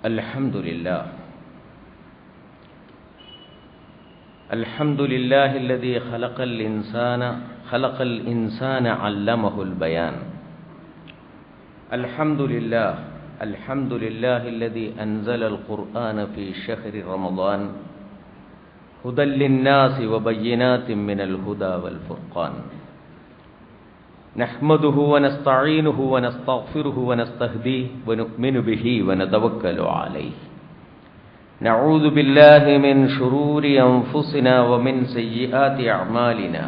الحمد لله الذي خلق الإنسان علمه البيان. الحمد لله الذي أنزل القرآن في شهر رمضان هدى للناس وبينات من الهدى والفرقان. نحمده ونستعينه ونستغفره ونستهديه ونؤمن به ونتوكل عليه. نعوذ بالله من شرور أنفسنا ومن سيئات أعمالنا.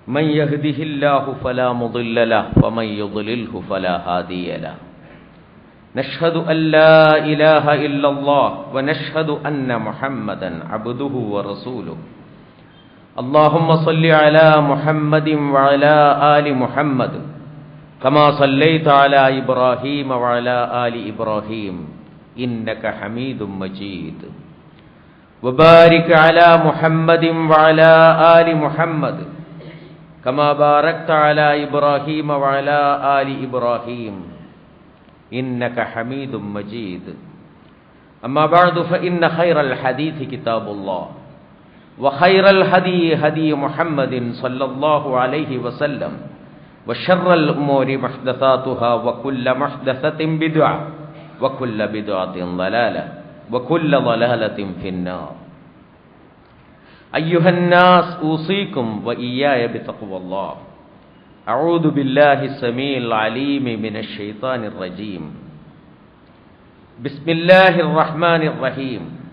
من يهده الله فلا مضل له ومن يضلله فلا هادي له. نشهد أن لا إله إلا الله ونشهد أن محمدا عبده ورسوله. اللهم صل على محمد وعلى آل محمد كما صليت على إبراهيم وعلى آل إبراهيم إنك حميد مجيد. وبارك على محمد وعلى آل محمد كما باركت على إبراهيم وعلى آل إبراهيم إنك حميد مجيد. أما بعد فإن خير الحديث كتاب الله وخير الهدي هدي محمد صلى الله عليه وسلم وشر الأمور محدثاتها وكل محدثة بدعة وكل بدعة ضلالة وكل ضلالة في النار. أيها الناس أوصيكم وإياي بتقوى الله. أعوذ بالله السميع العليم من الشيطان الرجيم. بسم الله الرحمن الرحيم.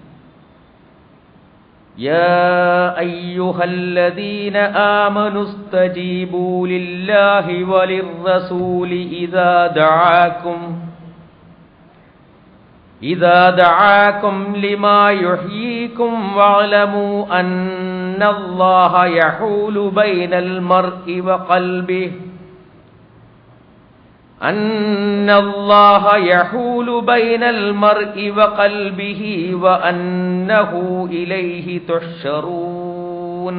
يا أيها الذين آمنوا استجيبوا لله وللرسول إذا دعاكم لما يحييكم واعلموا أن الله يحول بين المرء وقلبه وأنه إليه تحشرون.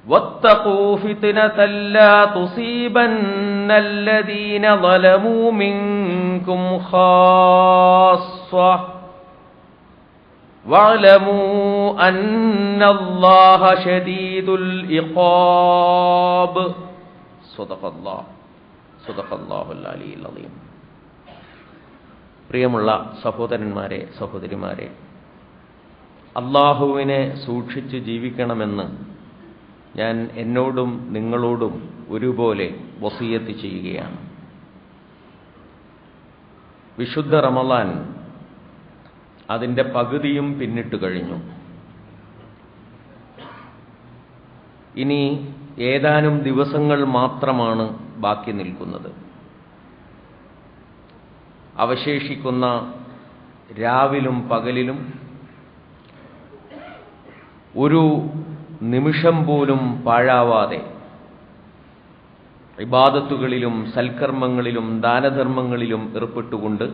واتقوا فتنة لا تصيبن الذين ظلموا منكم خاصة واعلموا أن الله شديد العقاب. صدق الله العلي العظيم. പ്രിയമുള്ള സഹോദരന്മാരെ, സഹോദരിമാരെ, അല്ലാഹുവിനെ സൂക്ഷിച്ച് ജീവിക്കണമെന്ന് ഞാൻ എന്നോടും നിങ്ങളോടും ഒരുപോലെ വസിയത്ത് ചെയ്യുകയാണ്. വിശുദ്ധ റമളാൻ അതിൻ്റെ പകുതിയും പിന്നിട്ട് കഴിഞ്ഞു. ഇനി ഏതാനും ദിവസങ്ങൾ മാത്രമാണ് ബാക്കി നിൽക്കുന്നത്. അവശേഷിക്കുന്ന രാവിലും പകലിലും ഒരു നിമിഷം പോലും പാഴാവാതെ ഇബാദത്തുകളിലും സൽക്കർമ്മങ്ങളിലും ദാനധർമ്മങ്ങളിലും ഏർപ്പെട്ടുകൊണ്ട്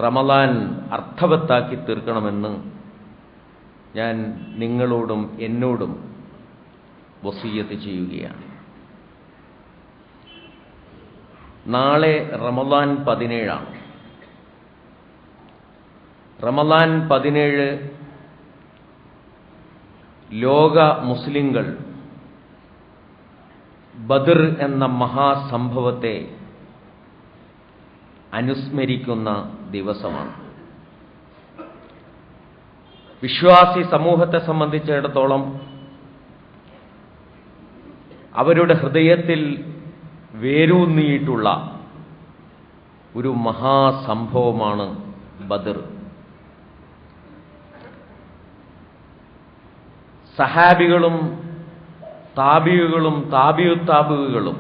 റമളാൻ അർത്ഥവത്താക്കി തീർക്കണമെന്ന് ഞാൻ നിങ്ങളോടും എന്നോടും വസിയത്ത് ചെയ്യുകയാണ്. നാളെ റമളാൻ 17 റമളാൻ 17 ലോക മുസ്ലിങ്ങൾ ബദർ എന്ന മഹാസംഭവത്തെ അനുസ്മരിക്കുന്ന ദിവസമാണ്. വിശ്വാസി സമൂഹത്തെ സംബന്ധിച്ചിടത്തോളം അവരുടെ ഹൃദയത്തിൽ വേരൂന്നിയിട്ടുള്ള ഒരു മഹാസംഭവമാണ് ബദർ. സഹാബികളും താബിഉകളും താബിഉത്താബിഉകളും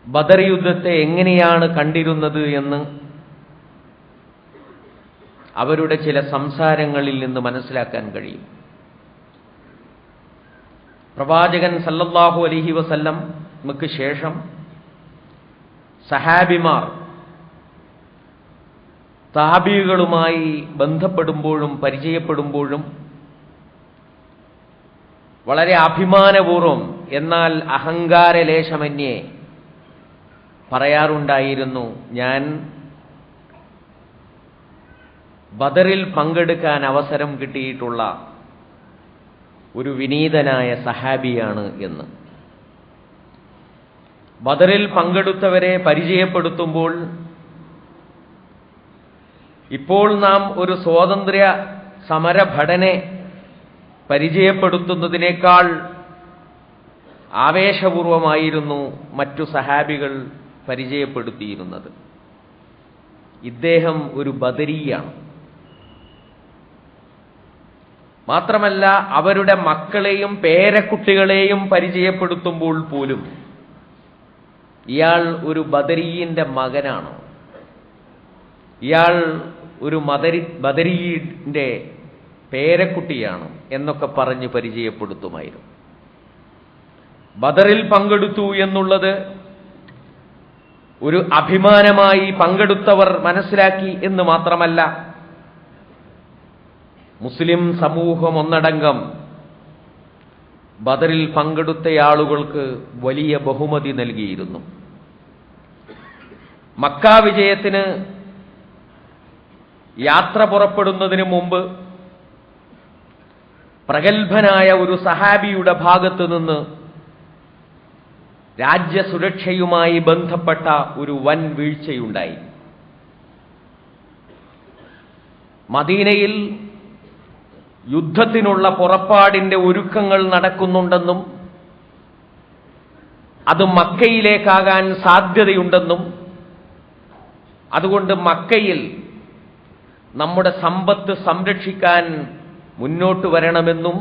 ബദർ യുദ്ധത്തെ എങ്ങനെയാണ് കണ്ടിരുന്നത് എന്ന് അവരുടെ ചില സംസാരങ്ങളിൽ നിന്ന് മനസ്സിലാക്കാൻ കഴിയും. പ്രവാചകൻ സല്ലല്ലാഹു അലൈഹി വസല്ലംക്ക് ശേഷം സഹാബിമാർ താബികളുമായി ബന്ധപ്പെടുമ്പോഴും പരിചയപ്പെടുമ്പോഴും വളരെ അഭിമാനപൂർവ്വം എന്നാൽ അഹങ്കാരലേശമന്യേ പറയാറുണ്ടായിരുന്നു, ഞാൻ ബദറിൽ പങ്കെടുക്കാൻ അവസരം കിട്ടിയിട്ടുള്ള ഒരു വിനീതനായ സഹാബിയാണ് എന്ന്. ബദറിൽ പങ്കെടുത്തവരെ പരിചയപ്പെടുത്തുമ്പോൾ ഇപ്പോൾ നാം ഒരു സ്വാതന്ത്ര്യ സമരഭടനെ പരിചയപ്പെടുത്തുന്നതിനേക്കാൾ ആവേശപൂർവമായിരുന്നു മറ്റു സഹാബികൾ പരിചയപ്പെടുത്തിയിരുന്നത്. ഇദ്ദേഹം ഒരു ബദരിയാണ്. മാത്രമല്ല, അവരുടെ മക്കളെയും പേരക്കുട്ടികളെയും പരിചയപ്പെടുത്തുമ്പോൾ പോലും ഇയാൾ ഒരു ബദരീന്റെ മകനാണ്, ഇയാൾ ഒരു ബദരീന്റെ പേരക്കുട്ടിയാണ് എന്നൊക്കെ പറഞ്ഞ് പരിചയപ്പെടുത്തുമായിരുന്നു. ബദറിൽ പങ്കെടുത്തു എന്നുള്ളത് ഒരു അഭിമാനമായി പങ്കെടുത്തവർ മനസ്സിലാക്കി എന്ന് മാത്രമല്ല, മുസ്ലിം സമൂഹം ഒന്നടങ്കം ബദറിൽ പങ്കെടുത്തയാളുകൾക്ക് വലിയ ബഹുമതി നൽകിയിരുന്നു. മക്ക വിജയത്തിന് യാത്ര പുറപ്പെടുന്നതിന് മുമ്പ് പ്രഗത്ഭനായ ഒരു സഹാബിയുടെ ഭാഗത്തു നിന്ന് രാജ്യസുരക്ഷയുമായി ബന്ധപ്പെട്ട ഒരു വൻ വീഴ്ചയുണ്ടായി. മദീനയിൽ യുദ്ധത്തിനുള്ള പുറപ്പാടിന്റെ ഒരുക്കങ്ങൾ നടക്കുന്നുണ്ടെന്നും അത് മക്കയിലേക്കാകാൻ സാധ്യതയുണ്ടെന്നും അതുകൊണ്ട് മക്കയിൽ നമ്മുടെ സമ്പത്ത് സംരക്ഷിക്കാൻ മുന്നോട്ട് വരണമെന്നും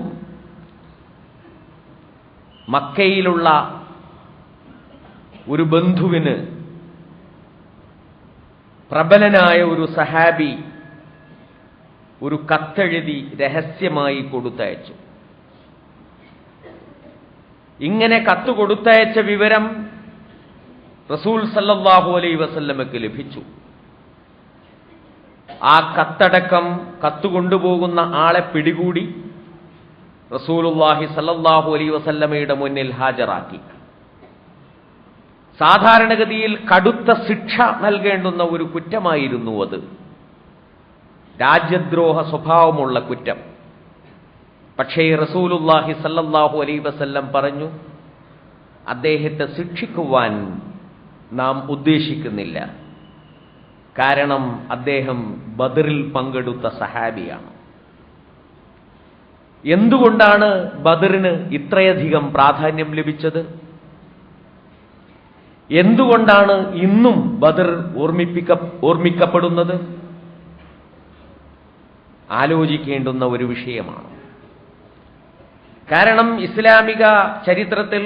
മക്കയിലുള്ള ഒരു ബന്ധുവിന് പ്രബലനായ ഒരു സഹാബി ഒരു കത്തെഴുതി രഹസ്യമായി കൊടുത്തയച്ചു. ഇങ്ങനെ കത്ത് കൊടുത്തയച്ച വിവരം റസൂൽ സല്ലല്ലാഹു അലൈഹി വസല്ലമയ്ക്ക് ലഭിച്ചു. ആ കത്തടക്കം കത്തുകൊണ്ടുപോകുന്ന ആളെ പിടികൂടി റസൂലുള്ളാഹി സല്ലല്ലാഹു അലൈഹി വസല്ലമയുടെ മുന്നിൽ ഹാജരാക്കി. സാധാരണഗതിയിൽ കടുത്ത ശിക്ഷ നൽകേണ്ടുന്ന ഒരു കുറ്റമായിരുന്നു അത്, രാജ്യദ്രോഹ സ്വഭാവമുള്ള കുറ്റം. പക്ഷേ റസൂലുള്ളാഹി സല്ലല്ലാഹു അലൈഹി വസല്ലം പറഞ്ഞു, അദ്ദേഹത്തെ ശിക്ഷിക്കുവാൻ നാം ഉദ്ദേശിക്കുന്നില്ല. കാരണം അദ്ദേഹം ബദറിൽ പങ്കെടുത്ത സഹാബിയാണ്. എന്തുകൊണ്ടാണ് ബദറിന് ഇത്രയധികം പ്രാധാന്യം ലഭിച്ചത്? എന്തുകൊണ്ടാണ് ഇന്നും ബദർ ഓർമ്മിക്കപ്പെടുന്നത്? ആലോചിക്കേണ്ടുന്ന ഒരു വിഷയമാണ്. കാരണം ഇസ്ലാമിക ചരിത്രത്തിൽ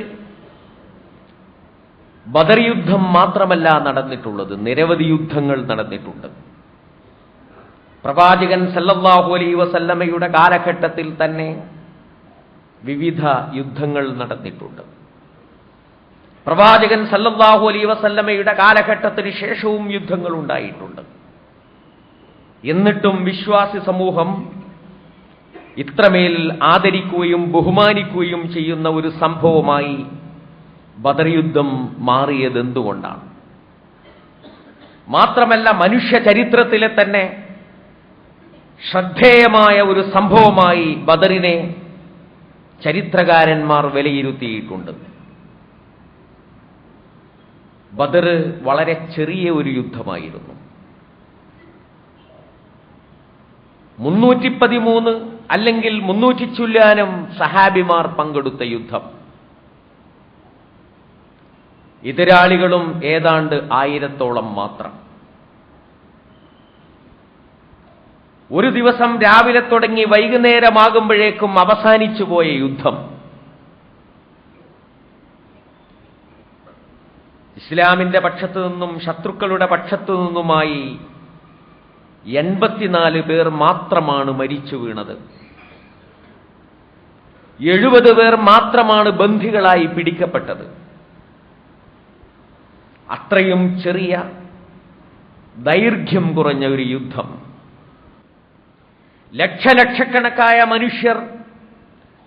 ബദർ യുദ്ധം മാത്രമല്ല നടന്നിട്ടുള്ളത്, നിരവധി യുദ്ധങ്ങൾ നടന്നിട്ടുണ്ട്. പ്രവാചകൻ സല്ലല്ലാഹു അലൈഹി വസല്ലമയുടെ കാലഘട്ടത്തിൽ തന്നെ വിവിധ യുദ്ധങ്ങൾ നടന്നിട്ടുണ്ട്. പ്രവാചകൻ സല്ലല്ലാഹു അലൈഹി വസല്ലമയുടെ കാലഘട്ടത്തിന് ശേഷവും യുദ്ധങ്ങൾ ഉണ്ടായിട്ടുണ്ട്. എന്നിട്ടും വിശ്വാസി സമൂഹം ഇത്രമേൽ ആദരിക്കുകയും ബഹുമാനിക്കുകയും ചെയ്യുന്ന ഒരു സംഭവമായി ബദർ യുദ്ധം മാറിയത് എന്തുകൊണ്ടാണ്? മാത്രമല്ല, മനുഷ്യ ചരിത്രത്തിലെ തന്നെ ശ്രദ്ധേയമായ ഒരു സംഭവമായി ബദറിനെ ചരിത്രകാരന്മാർ വിലയിരുത്തിയിട്ടുണ്ട്. ബദർ വളരെ ചെറിയ ഒരു യുദ്ധമായിരുന്നു. 313 അല്ലെങ്കിൽ 300 ചില്ലാനം സഹാബിമാർ പങ്കെടുത്ത യുദ്ധം. എതിരാളികളും ഏതാണ്ട് 1000-ഓളം മാത്രം. ഒരു ദിവസം രാവിലെ തുടങ്ങി വൈകുന്നേരമാകുമ്പോഴേക്കും അവസാനിച്ചു പോയ യുദ്ധം. ഇസ്ലാമിന്റെ പക്ഷത്തു നിന്നും ശത്രുക്കളുടെ പക്ഷത്തു നിന്നുമായി 84 പേർ മാത്രമാണ് മരിച്ചു വീണത്. 70 പേർ മാത്രമാണ് ബന്ദികളായി പിടിക്കപ്പെട്ടത്. അത്രയും ചെറിയ ദൈർഘ്യം കുറഞ്ഞ ഒരു യുദ്ധം. ലക്ഷലക്ഷക്കണക്കായ മനുഷ്യർ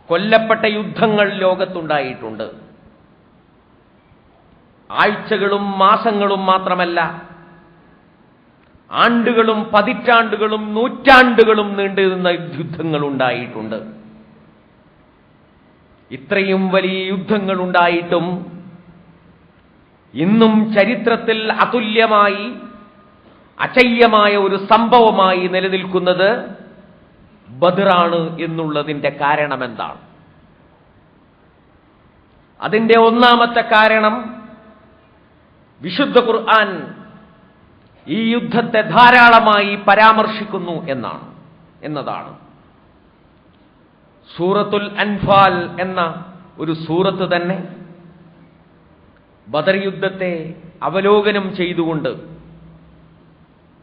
കൊല്ലപ്പെട്ട യുദ്ധങ്ങൾ ലോകത്തുണ്ടായിട്ടുണ്ട്. ആഴ്ചകളും മാസങ്ങളും മാത്രമല്ല, ആണ്ടുകളും പതിറ്റാണ്ടുകളും നൂറ്റാണ്ടുകളും നീണ്ടുനിന്ന യുദ്ധങ്ങൾ ഉണ്ടായിട്ടുണ്ട്. ഇത്രയും വലിയ യുദ്ധങ്ങൾ ഉണ്ടായിട്ടും ഇന്നും ചരിത്രത്തിൽ അതുല്യമായി അചയ്യമായ ഒരു സംഭവമായി നിലനിൽക്കുന്നത് ബദറാണ് എന്നുള്ളതിന്റെ കാരണമെന്താണ്? അതിന്റെ ഒന്നാമത്തെ കാരണം, വിശുദ്ധ ഖുർആൻ ഈ യുദ്ധത്തെ ധാരാളമായി പരാമർശിക്കുന്നു എന്നതാണ്. സൂറത്തുൽ അൻഫാൽ എന്ന ഒരു സൂറത്ത് തന്നെ ബദർ യുദ്ധത്തെ അവലോകനം ചെയ്തുകൊണ്ട്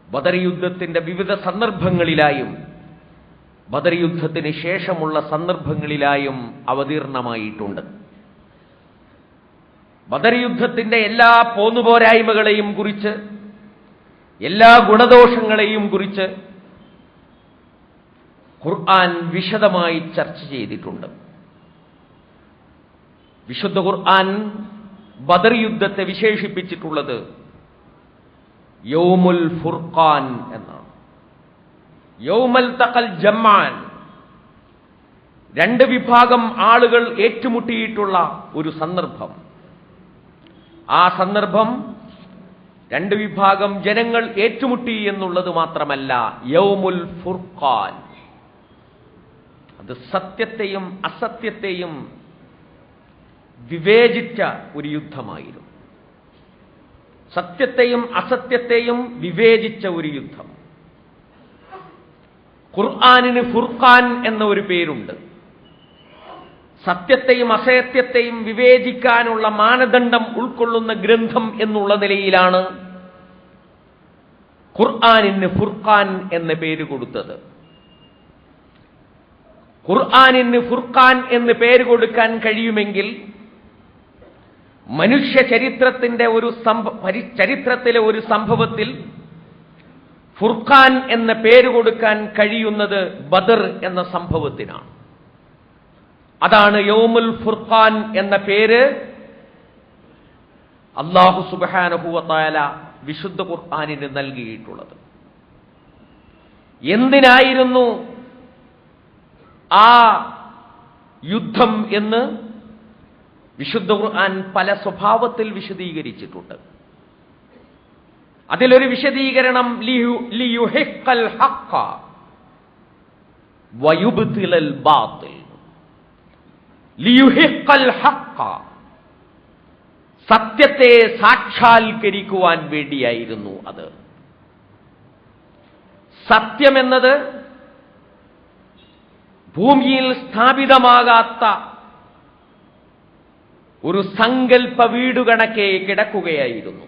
ബദർ യുദ്ധത്തിന്റെ വിവിധ സന്ദർഭങ്ങളിലായും ബദർ യുദ്ധത്തിന് ശേഷമുള്ള സന്ദർഭങ്ങളിലായും അവതീർണമായിട്ടുണ്ട്. ബദർ യുദ്ധത്തിന്റെ എല്ലാ പോന്നുപോരായ്മകളെയും കുറിച്ച്, എല്ലാ ഗുണദോഷങ്ങളെയും കുറിച്ച് ഖുർആൻ വിശദമായി ചർച്ച ചെയ്തിട്ടുണ്ട്. വിശുദ്ധ ഖുർആൻ ബദർ യുദ്ധത്തെ വിശേഷിപ്പിച്ചിട്ടുള്ളത് യൗമുൽ ഫുർഖാൻ എന്നാണ്. യൗമൽ തഖൽ ജമ്മാൻ, രണ്ട് വിഭാഗം ആളുകൾ ഏറ്റുമുട്ടിയിട്ടുള്ള ഒരു സന്ദർഭം. ആ സന്ദർഭം രണ്ട് വിഭാഗം ജനങ്ങൾ ഏറ്റുമുട്ടി എന്നുള്ളത് മാത്രമല്ല, യൗമുൽ ഫുർഖാൻ, അത് സത്യത്തെയും അസത്യത്തെയും വിവേചിച്ച ഒരു യുദ്ധമായിരുന്നു. സത്യത്തെയും അസത്യത്തെയും വിവേചിച്ച ഒരു യുദ്ധം. ഖുർആനിന് ഫുർഖാൻ എന്ന ഒരു പേരുണ്ട്. സത്യത്തെയും അസത്യത്തെയും വിവേചിക്കാനുള്ള മാനദണ്ഡം ഉൾക്കൊള്ളുന്ന ഗ്രന്ഥം എന്നുള്ള നിലയിലാണ് ഖുർആനിന് ഫുർഖാൻ എന്ന പേര് കൊടുത്തത്. ഖുർആനിന് ഫുർഖാൻ എന്ന് പേര് കൊടുക്കാൻ കഴിയുമെങ്കിൽ മനുഷ്യ ചരിത്രത്തിലെ ഒരു സംഭവത്തിൽ ഫുർഖാൻ എന്ന പേര് കൊടുക്കാൻ കഴിയുന്നത് ബദർ എന്ന സംഭവത്തിനാണ്. അതാണ് യൗമുൽ ഫുർഖാൻ എന്ന പേര് അല്ലാഹു സുബ്ഹാനഹു വ തആല വിശുദ്ധ ഖുർആനിന് നൽകിയിട്ടുള്ളത്. എന്തിനായിരുന്നു ആ യുദ്ധം എന്ന് വിശുദ്ധ ഖുർആൻ പല സ്വഭാവത്തിൽ വിശദീകരിച്ചിട്ടുണ്ട്. അതിലൊരു വിശദീകരണം ലിയുഹിഖൽ ഹഖ്ഖ വയുബ്തിലൽ ബാത്തിൽ. ലിയുഹിഖൽ ഹഖ്ഖ, സത്യത്തെ സാക്ഷാത്കരിക്കുവാൻ വേണ്ടിയായിരുന്നു അത്. സത്യമെന്നത് ഭൂമിയിൽ സ്ഥാപിതമാകാത്ത ഒരു സങ്കല്പ വീടുകണക്കെ കിടക്കുകയായിരുന്നു.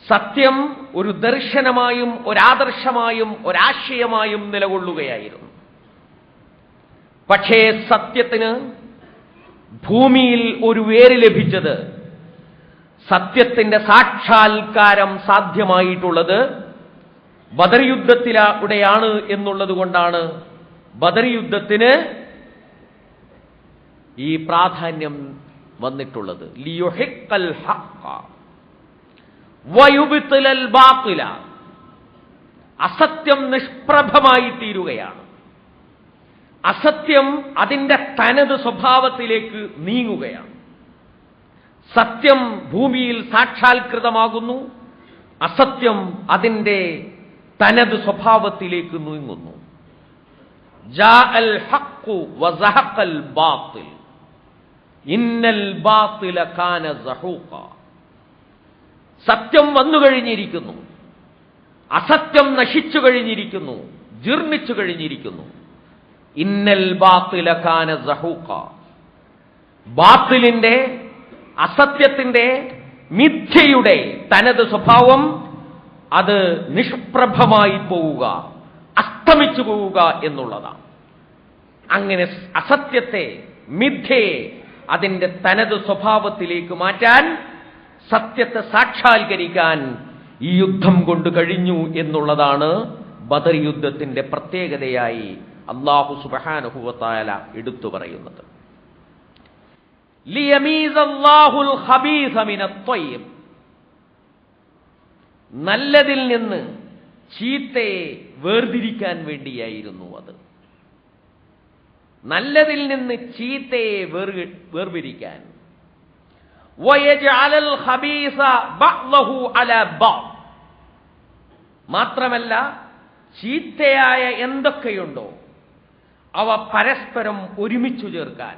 സത്യം ഒരു ദർശനമായും ഒരാദർശമായും ഒരാശയമായും നിലകൊള്ളുകയായിരുന്നു. പക്ഷേ സത്യത്തിന് ഭൂമിയിൽ ഒരു വേര് ലഭിച്ചത്, സത്യത്തിന്റെ സാക്ഷാത്കാരം സാധ്യമായിട്ടുള്ളത് ബദർ യുദ്ധത്തിലൂടെയാണ് എന്നുള്ളത് കൊണ്ടാണ് ബദർ യുദ്ധത്തിന് ഈ പ്രാധാന്യം വന്നിട്ടുള്ളത്. ലിയുഹിഖൽ ഹഖ്ഖ വയുബ്തിലൽ ബാത്തില, അസത്യം നിഷ്പ്രഭമായി തീരുകയാണ്. അസത്യം അതിന്റെ തനത് സ്വഭാവത്തിലേക്ക് നീങ്ങുകയാണ്. സത്യം ഭൂമിയിൽ സാക്ഷാത്കൃതമാകുന്നു, അസത്യം അതിന്റെ തനത് സ്വഭാവത്തിലേക്ക് നീങ്ങുന്നു. ജാഅൽ ഹഖ്ഖു വസഹഖൽ ബാത്തിൽ ഇന്നൽ ബാത്തില കാന സഹൂഖ. സത്യം വന്നു കഴിഞ്ഞിരിക്കുന്നു, അസത്യം നശിച്ചു കഴിഞ്ഞിരിക്കുന്നു, ജീർണിച്ചു കഴിഞ്ഞിരിക്കുന്നു. ഇന്നൽ ബാത്തില കാന സഹൂഖ, ബാത്തിലിന്റെ, അസത്യത്തിന്റെ, മിഥ്യയുടെ തനത് സ്വഭാവം അത് നിഷ്പ്രഭമായി പോവുക, അസ്തമിച്ചു പോവുക എന്നുള്ളതാണ്. അങ്ങനെ അസത്യത്തെ, മിഥ്യയെ അതിന്റെ തനത് സ്വഭാവത്തിലേക്ക് മാറ്റാൻ, സത്യത്തെ സാക്ഷാത്കരിക്കാൻ ഈ യുദ്ധം കൊണ്ട് കഴിഞ്ഞു എന്നുള്ളതാണ് ബദർ യുദ്ധത്തിന്റെ പ്രത്യേകതയായി അല്ലാഹു സുബ്ഹാനഹു വ തആല എടുത്തു പറയുന്നത്. ലിയമീസല്ലാഹുൽ ഖബീസ മിനത് ത്വയ്യിബ്, നല്ലതിൽ നിന്ന് ചീത്തയെ വേർതിരിക്കാൻ വേണ്ടിയായിരുന്നു അത്. നല്ലതിൽ നിന്ന് ചീത്തയെ വേർതിരിക്കാൻ. വയജ്അലൽ ഖബീസ ബഅ്ദഹു അലാ ബഅദ്, മാത്രമല്ല ചീത്തയായ എന്തൊക്കെയുണ്ടോ അവ പരസ്പരം ഒരുമിച്ചു ചേർക്കാൻ,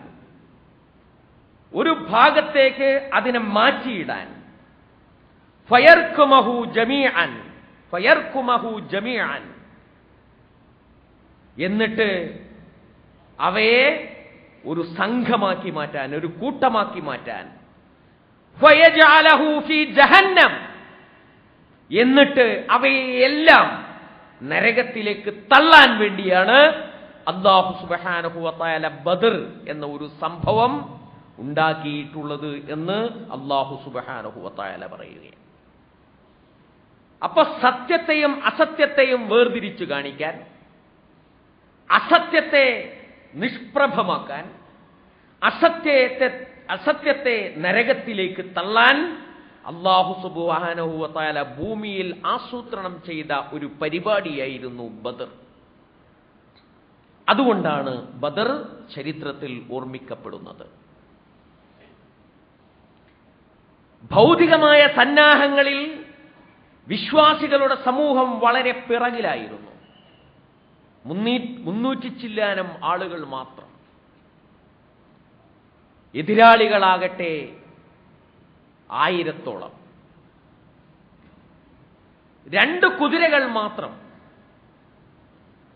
ഒരു ഭാഗത്തേക്ക് അതിനെ മാറ്റിയിടാൻ. ഫയർകുമഹു ജമീഅൻ, എന്നിട്ട് അവയെ ഒരു സംഘമാക്കി മാറ്റാൻ, ഒരു കൂട്ടമാക്കി മാറ്റാൻ. ഫയജ്അലഹു ഫീ ജഹന്നം, എന്നിട്ട് അവയെല്ലാം നരകത്തിലേക്ക് തള്ളാൻ വേണ്ടിയാണ് അല്ലാഹു സുബ്ഹാനഹു വ തആല ബദർ എന്ന ഒരു സംഭവം ഉണ്ടാക്കിയിട്ടുള്ളത് എന്ന് അല്ലാഹു സുബ്ഹാനഹു വ തആല പറയുകയാണ്. അപ്പൊ സത്യത്തെയും അസത്യത്തെയും വേർതിരിച്ചു കാണിക്കാൻ, അസത്യത്തെ നിഷ്പ്രഭമാക്കാൻ, അസത്യത്തെ നരകത്തിലേക്ക് തള്ളാൻ അല്ലാഹു സുബ്ഹാനഹു വ തആല ഭൂമിയിൽ ആസൂത്രണം ചെയ്ത ഒരു പരിപാടിയായിരുന്നു ബദർ. അതുകൊണ്ടാണ് ബദർ ചരിത്രത്തിൽ ഓർമ്മിക്കപ്പെടുന്നത്. ഭൗതികമായ സന്നാഹങ്ങളിൽ വിശ്വാസികളുടെ സമൂഹം വളരെ പിറകിലായിരുന്നു. 300 ചില്ലാനം ആളുകൾ മാത്രം. എതിരാളികളാകട്ടെ 1000-ഓളം. 2 കുതിരകൾ മാത്രം.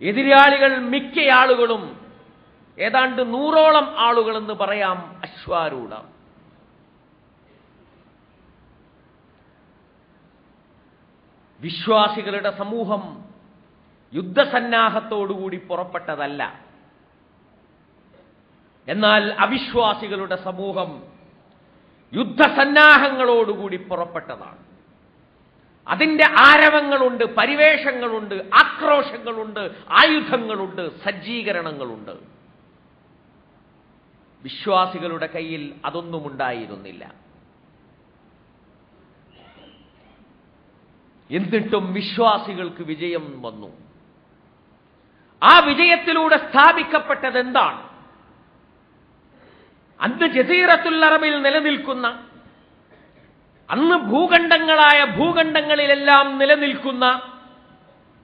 എതിരാളികൾ മിക്ക ആളുകളും ഏതാണ്ട് 100-ഓളം ആളുകളെന്ന് പറയാം, അശ്വാരൂഢം. വിശ്വാസികളുടെ സമൂഹം യുദ്ധസന്നാഹത്തോടുകൂടി പുറപ്പെട്ടതല്ല. എന്നാൽ അവിശ്വാസികളുടെ സമൂഹം യുദ്ധസന്നാഹങ്ങളോടുകൂടി പുറപ്പെട്ടതാണ്. അതിന്റെ ആരവങ്ങളുണ്ട്, പരിവേഷങ്ങളുണ്ട്, ആക്രോശങ്ങളുണ്ട്, ആയുധങ്ങളുണ്ട്, സജ്ജീകരണങ്ങളുണ്ട്. വിശ്വാസികളുടെ കയ്യിൽ അതൊന്നും ഉണ്ടായിരുന്നില്ല. എന്നിട്ടും വിശ്വാസികൾക്ക് വിജയം വന്നു. ആ വിജയത്തിലൂടെ സ്ഥാപിക്കപ്പെട്ടത് എന്താണ്? അന്ന് ജസീറത്തുൽ അറബിൽ നിലനിൽക്കുന്ന, അന്ന് ഭൂഖണ്ഡങ്ങളിലെല്ലാം നിലനിൽക്കുന്ന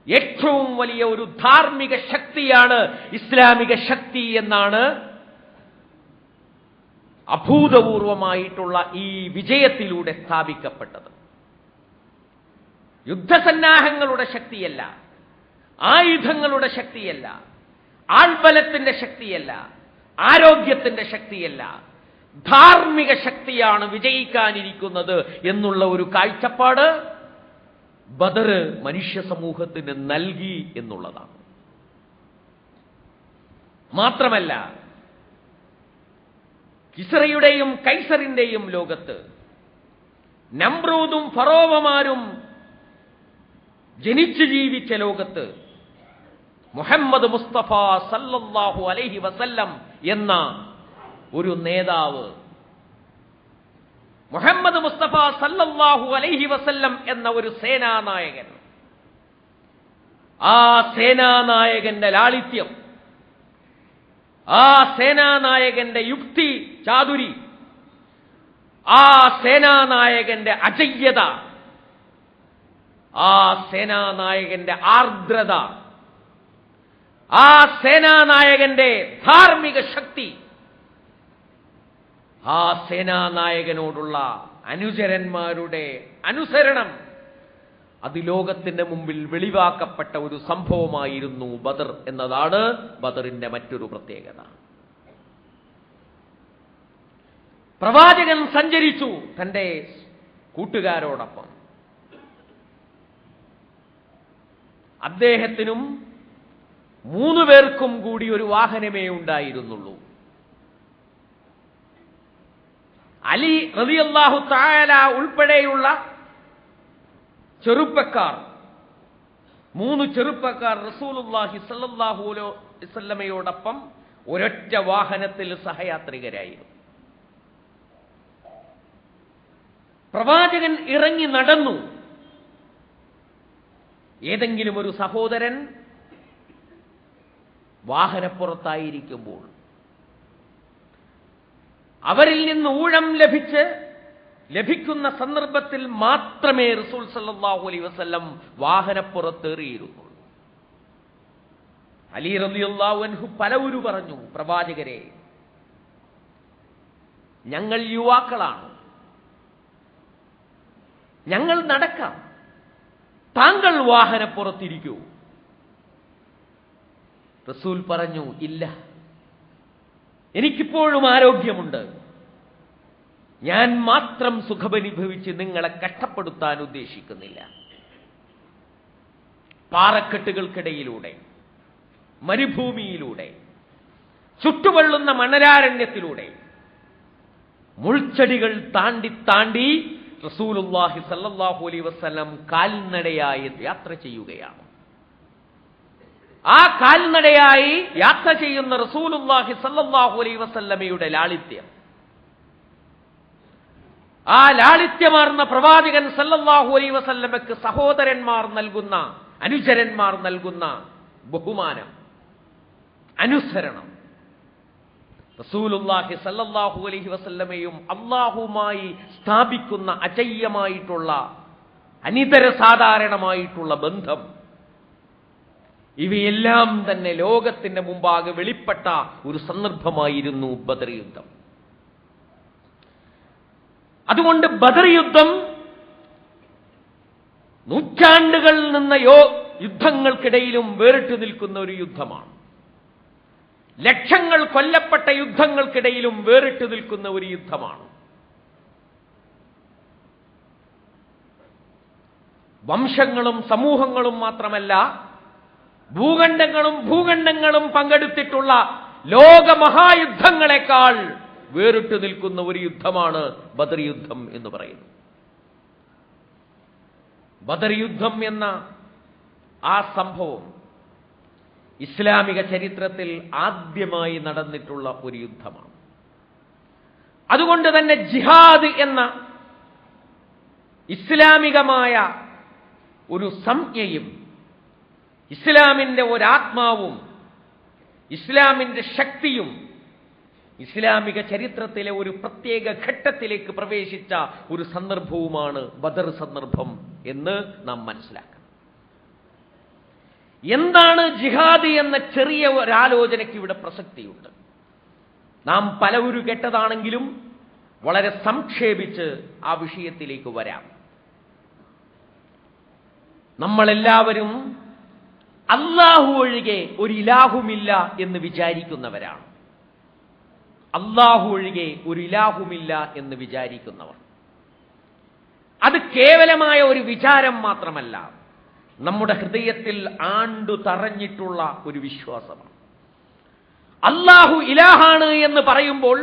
ഏറ്റവും വലിയ ഒരു ധാർമ്മിക ശക്തിയാണ് ഇസ്ലാമിക ശക്തി എന്നാണ് അഭൂതപൂർവമായിട്ടുള്ള ഈ വിജയത്തിലൂടെ സ്ഥാപിക്കപ്പെട്ടത്. യുദ്ധസന്നാഹങ്ങളുടെ ശക്തിയല്ല, ആയുധങ്ങളുടെ ശക്തിയല്ല, ആൾബലത്തിന്റെ ശക്തിയല്ല, ആരോഗ്യത്തിന്റെ ശക്തിയല്ല, ധാർമ്മിക ശക്തിയാണ് വിജയിക്കാനിരിക്കുന്നത് എന്നുള്ള ഒരു കാഴ്ചപ്പാട് ബദർ മനുഷ്യ സമൂഹത്തിന് നൽകി എന്നുള്ളതാണ്. മാത്രമല്ല, കിസ്റയുടെയും കൈസറിന്റെയും ലോകത്ത്, നമ്രൂദും ഫറോവമാരും ജനിച്ചു ജീവിച്ച ലോകത്ത് മുഹമ്മദ് മുസ്തഫ സല്ലല്ലാഹു അലൈഹി വസല്ലം എന്ന ഒരു നേതാവ്, മുഹമ്മദ് മുസ്തഫ സല്ലല്ലാഹു അലൈഹി വസല്ലം എന്ന ഒരു സേനാനായകൻ, ആ സേനാനായകന്റെ ലാളിത്യം, ആ സേനാനായകന്റെ യുക്തി ചാതുരി, ആ സേനാനായകന്റെ അജയ്യത, ആ സേനാനായകന്റെ ആർദ്രത, ആ സേനാനായകന്റെ ധാർമ്മിക ശക്തി, ആ സേനാനായകനോടുള്ള അനുചരന്മാരുടെ അനുസരണം, അത് ലോകത്തിന്റെ മുമ്പിൽ വെളിവാക്കപ്പെട്ട ഒരു സംഭവമായിരുന്നു ബദർ എന്നതാണ് ബദറിന്റെ മറ്റൊരു പ്രത്യേകത. പ്രവാചകൻ സഞ്ചരിച്ചു തന്റെ കൂട്ടുകാരോടൊപ്പം. അദ്ദേഹത്തിനും 3 പേർക്കും കൂടി ഒരു വാഹനമേ ഉണ്ടായിരുന്നുള്ളൂ. അലി റളിയല്ലാഹു തആല ഉൾപ്പെടെയുള്ള ചെറുപ്പക്കാർ, 3 ചെറുപ്പക്കാർ റസൂലുള്ളാഹി സ്വല്ലല്ലാഹു അലൈഹി വസല്ലമയോടൊപ്പം ഒരൊറ്റ വാഹനത്തിൽ സഹയാത്രികരായിരുന്നു. പ്രവാചകൻ ഇറങ്ങി നടന്നു. ഏതെങ്കിലും ഒരു സഹോദരൻ വാഹനപ്പുറത്തായിരിക്കുമ്പോൾ അവരിൽ നിന്ന് ഊഴം ലഭിക്കുന്ന സന്ദർഭത്തിൽ മാത്രമേ റസൂൽ സല്ലല്ലാഹു അലൈഹി വസല്ലം വാഹനപ്പുറത്തേറിയിരുന്നുള്ളൂ. അലി റളിയല്ലാഹു അൻഹു പലവരു പറഞ്ഞു, പ്രവാചകരെ, ഞങ്ങൾ യുവാക്കളാണ്, ഞങ്ങൾ നടക്കാം, താങ്കൾ വാഹനപ്പുറത്തിരിക്കൂ. റസൂൽ പറഞ്ഞു, ഇല്ല, എനിക്കിപ്പോഴും ആരോഗ്യമുണ്ട്, ഞാൻ മാത്രം സുഖമനുഭവിച്ച് നിങ്ങളെ കഷ്ടപ്പെടുത്താൻ ഉദ്ദേശിക്കുന്നില്ല. പാറക്കെട്ടുകൾക്കിടയിലൂടെ, മരുഭൂമിയിലൂടെ, ചുട്ടുവള്ളുന്ന മണലാരണ്യത്തിലൂടെ, മുൾച്ചെടികൾ താണ്ടി റസൂലുള്ളാഹി സല്ലല്ലാഹു അലൈഹി വസല്ലം കാൽനടയായി യാത്ര ചെയ്യുകയാണ്. ആ കാൽനടയായി യാത്ര ചെയ്യുന്ന റസൂലുള്ളാഹി സല്ലല്ലാഹു അലൈഹി വസല്ലമയുടെ ലാളിത്യം, ആ ലാളിത്യമാർന്ന പ്രവാചകൻ സല്ലല്ലാഹു അലൈഹി വസല്ലമയ്ക്ക് സഹോദരന്മാർ നൽകുന്ന, അനുചരന്മാർ നൽകുന്ന ബഹുമാനം, അനുസരണം, റസൂലുള്ളാഹി സല്ലല്ലാഹു അലൈഹി വസല്ലമയും അല്ലാഹുവുമായി സ്ഥാപിക്കുന്ന അചയ്യമായിട്ടുള്ള, അനിതര സാധാരണമായിട്ടുള്ള ബന്ധം, ഇവയെല്ലാം തന്നെ ലോകത്തിന്റെ മുമ്പാകെ വെളിപ്പെട്ട ഒരു സന്ദർഭമായിരുന്നു ബദർ യുദ്ധം. അതുകൊണ്ട് ബദർ യുദ്ധം നൂറ്റാണ്ടുകൾ നിന്ന യുദ്ധങ്ങൾക്കിടയിലും വേറിട്ട് നിൽക്കുന്ന ഒരു യുദ്ധമാണ്. ലക്ഷങ്ങൾ കൊല്ലപ്പെട്ട യുദ്ധങ്ങൾക്കിടയിലും വേറിട്ട് നിൽക്കുന്ന ഒരു യുദ്ധമാണ്. വംശങ്ങളും സമൂഹങ്ങളും മാത്രമല്ല, ഭൂഖണ്ഡങ്ങളും പങ്കെടുത്തിട്ടുള്ള ലോകമഹായുദ്ധങ്ങളെക്കാൾ വേറിട്ട് നിൽക്കുന്ന ഒരു യുദ്ധമാണ് ബദർ യുദ്ധം എന്ന് പറയുന്നത്. ബദർ യുദ്ധം എന്ന ആ സംഭവം ഇസ്ലാമിക ചരിത്രത്തിൽ ആദ്യമായി നടന്നിട്ടുള്ള ഒരു യുദ്ധമാണ്. അതുകൊണ്ട് തന്നെ ജിഹാദ് എന്ന ഇസ്ലാമികമായ ഒരു സംജ്ഞയും, ഇസ്ലാമിന്റെ ഒരാത്മാവും, ഇസ്ലാമിന്റെ ശക്തിയും ഇസ്ലാമിക ചരിത്രത്തിലെ ഒരു പ്രത്യേക ഘട്ടത്തിലേക്ക് പ്രവേശിച്ച ഒരു സന്ദർഭവുമാണ് ബദർ സന്ദർഭം എന്ന് നാം മനസ്സിലാക്കണം. എന്താണ് ജിഹാദ് എന്ന ചെറിയ ഒരാലോചനയ്ക്ക് ഇവിടെ പ്രസക്തിയുണ്ട്. നാം പലവരും കേട്ടതാണെങ്കിലും വളരെ സംക്ഷേപിച്ച് ആ വിഷയത്തിലേക്ക് വരാം. നമ്മളെല്ലാവരും അല്ലാഹു ഒഴികെ ഒരു ഇലാഹുമില്ല എന്ന് വിചാരിക്കുന്നവരാണ്. അല്ലാഹു ഒഴികെ ഒരു ഇലാഹുമില്ല എന്ന് വിചാരിക്കുന്നവർ. അത് കേവലമായ ഒരു വിചാരം മാത്രമല്ല, നമ്മുടെ ഹൃദയത്തിൽ ആണ്ടു തറഞ്ഞിട്ടുള്ള ഒരു വിശ്വാസമാണ്. അല്ലാഹു ഇലാഹാണ് എന്ന് പറയുമ്പോൾ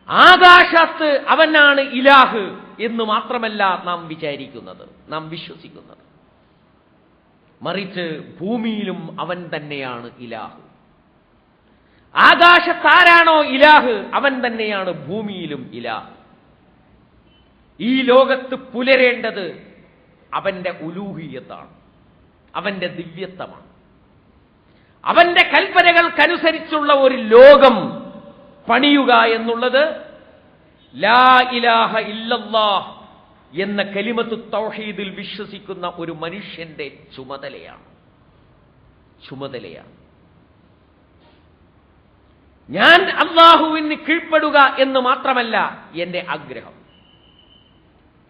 ആകാശത്ത് അവനാണ് ഇലാഹ് എന്ന് മാത്രമല്ല നാം വിചാരിക്കുന്നത്, നാം വിശ്വസിക്കുന്നത്. മറിച്ച് ഭൂമിയിലും അവൻ തന്നെയാണ് ഇലാഹ്. ആകാശത്താരാണോ ഇലാഹ് അവൻ തന്നെയാണ് ഭൂമിയിലും ഇലാഹ്. ഈ ലോകത്ത് പുലരേണ്ടത് അവന്റെ ഉലൂഹിയത്താണ്, അവന്റെ ദിവ്യത്വമാണ്. അവന്റെ കൽപ്പനകൾക്കനുസരിച്ചുള്ള ഒരു ലോകം പണിയുക എന്നുള്ളത് ലാ ഇലാഹ ഇല്ലല്ലാഹ് എന്ന കലിമത്തു തൗഹീദിൽ വിശ്വസിക്കുന്ന ഒരു മനുഷ്യന്റെ ചുമതലയാണ്. ഞാൻ അല്ലാഹുവിന് കീഴ്പ്പെടുക എന്ന് മാത്രമല്ല എന്റെ ആഗ്രഹം.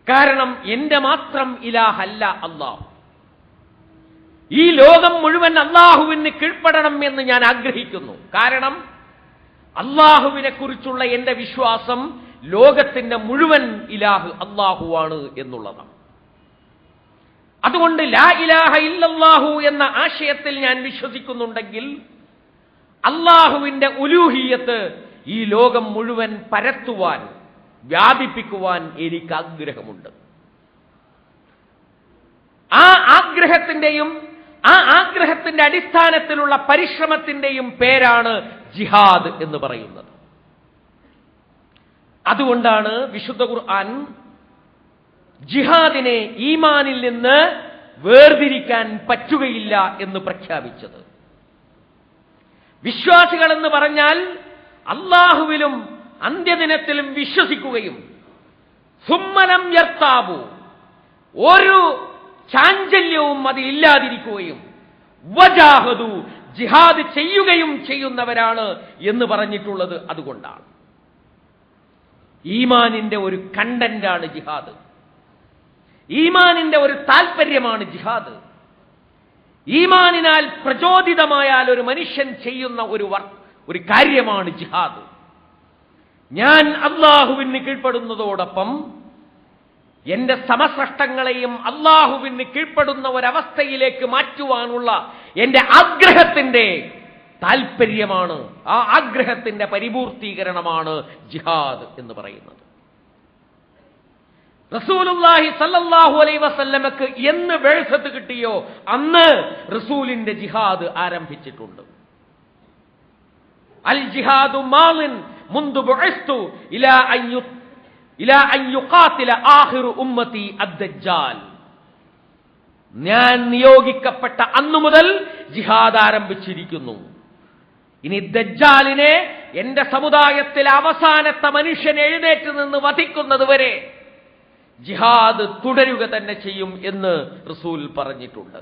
കാരണം എന്റെ മാത്രം ഇലാഹല്ല അല്ലാഹു. ഈ ലോകം മുഴുവൻ അല്ലാഹുവിന് കീഴ്പ്പെടണം എന്ന് ഞാൻ ആഗ്രഹിക്കുന്നു. കാരണം അല്ലാഹുവിനെ കുറിച്ചുള്ള എന്റെ വിശ്വാസം ലോകത്തിന്റെ മുഴുവൻ ഇലാഹ് അല്ലാഹുവാണ് എന്നുള്ളതാണ്. അതുകൊണ്ട് ലാ ഇലാഹ ഇല്ലല്ലാഹു എന്ന ആശയത്തിൽ ഞാൻ വിശ്വസിക്കുന്നുണ്ടെങ്കിൽ അല്ലാഹുവിന്റെ ഉലൂഹിയത്ത് ഈ ലോകം മുഴുവൻ പരത്തുവാൻ, വ്യാപിപ്പിക്കുവാൻ എനിക്ക് ആഗ്രഹമുണ്ട്. ആ ആഗ്രഹത്തിന്റെ അടിസ്ഥാനത്തിലുള്ള പരിശ്രമത്തിന്റെയും പേരാണ് ജിഹാദ് എന്ന് പറയുന്നത്. അതുകൊണ്ടാണ് വിശുദ്ധ ഖുർആൻ ജിഹാദിനെ ഈമാനിൽ നിന്ന് വേർതിരിക്കാൻ പറ്റുകയില്ല എന്ന് പ്രഖ്യാപിച്ചത്. വിശ്വാസികളെന്ന് പറഞ്ഞാൽ അല്ലാഹുവിലും അന്ത്യദിനത്തിലും വിശ്വസിക്കുകയും സുമ്മലം യർത്താബു, ഒരു ചാഞ്ചല്യവും അതിലില്ലാതിരിക്കുകയും വജാഹദു, ജിഹാദ് ചെയ്യുകയും ചെയ്യുന്നവരാണ് എന്ന് പറഞ്ഞിട്ടുള്ളത്. അതുകൊണ്ടാണ് ഈമാനിന്റെ ഒരു കണ്ടന്റാണ് ജിഹാദ്, ഈമാനിന്റെ ഒരു താൽപര്യമാണ് ജിഹാദ്. ഈമാനിനാൽ പ്രചോദിതമായാൽ ഒരു മനുഷ്യൻ ചെയ്യുന്ന ഒരു കാര്യമാണ് ജിഹാദ്. ഞാൻ അല്ലാഹുവിന് കീഴ്പ്പെടുന്നതോടൊപ്പം എന്റെ സമസൃഷ്ടങ്ങളെയും അല്ലാഹുവിന് കീഴ്പ്പെടുന്ന ഒരവസ്ഥയിലേക്ക് മാറ്റുവാനുള്ള എന്റെ ആഗ്രഹത്തിന്റെ താൽപര്യമാണ്, ആ ആഗ്രഹത്തിന്റെ പരിപൂർത്തീകരണമാണ് ജിഹാദ് എന്ന് പറയുന്നത്. റസൂലുള്ളാഹി സല്ലല്ലാഹു അലൈഹി വസല്ലമക്ക് എന്ന് ബഅ്സത്ത് കിട്ടിയോ അന്ന് റസൂലിന്റെ ജിഹാദ് ആരംഭിച്ചിട്ടുണ്ട്. അൽ ജിഹാദു മാലിൻ മുൻദു ബുഇസ്തു ഇലാ അൻ യുഖാതില ആഖിറു ഉമ്മത്തി അദ്ദജ്ജാൽ. ഞാൻ നിയോഗിക്കപ്പെട്ട അന്നു മുതൽ ജിഹാദ് ആരംഭിച്ചിരിക്കുന്നു. ഇനി ദജ്ജാലിനെ എന്റെ സമുദായത്തിലെ അവസാനത്തെ മനുഷ്യൻ എഴുന്നേറ്റ് നിന്ന് വധിക്കുന്നത് വരെ ജിഹാദ് തുടരുക തന്നെ ചെയ്യും എന്ന് റസൂൽ പറഞ്ഞിട്ടുണ്ട്.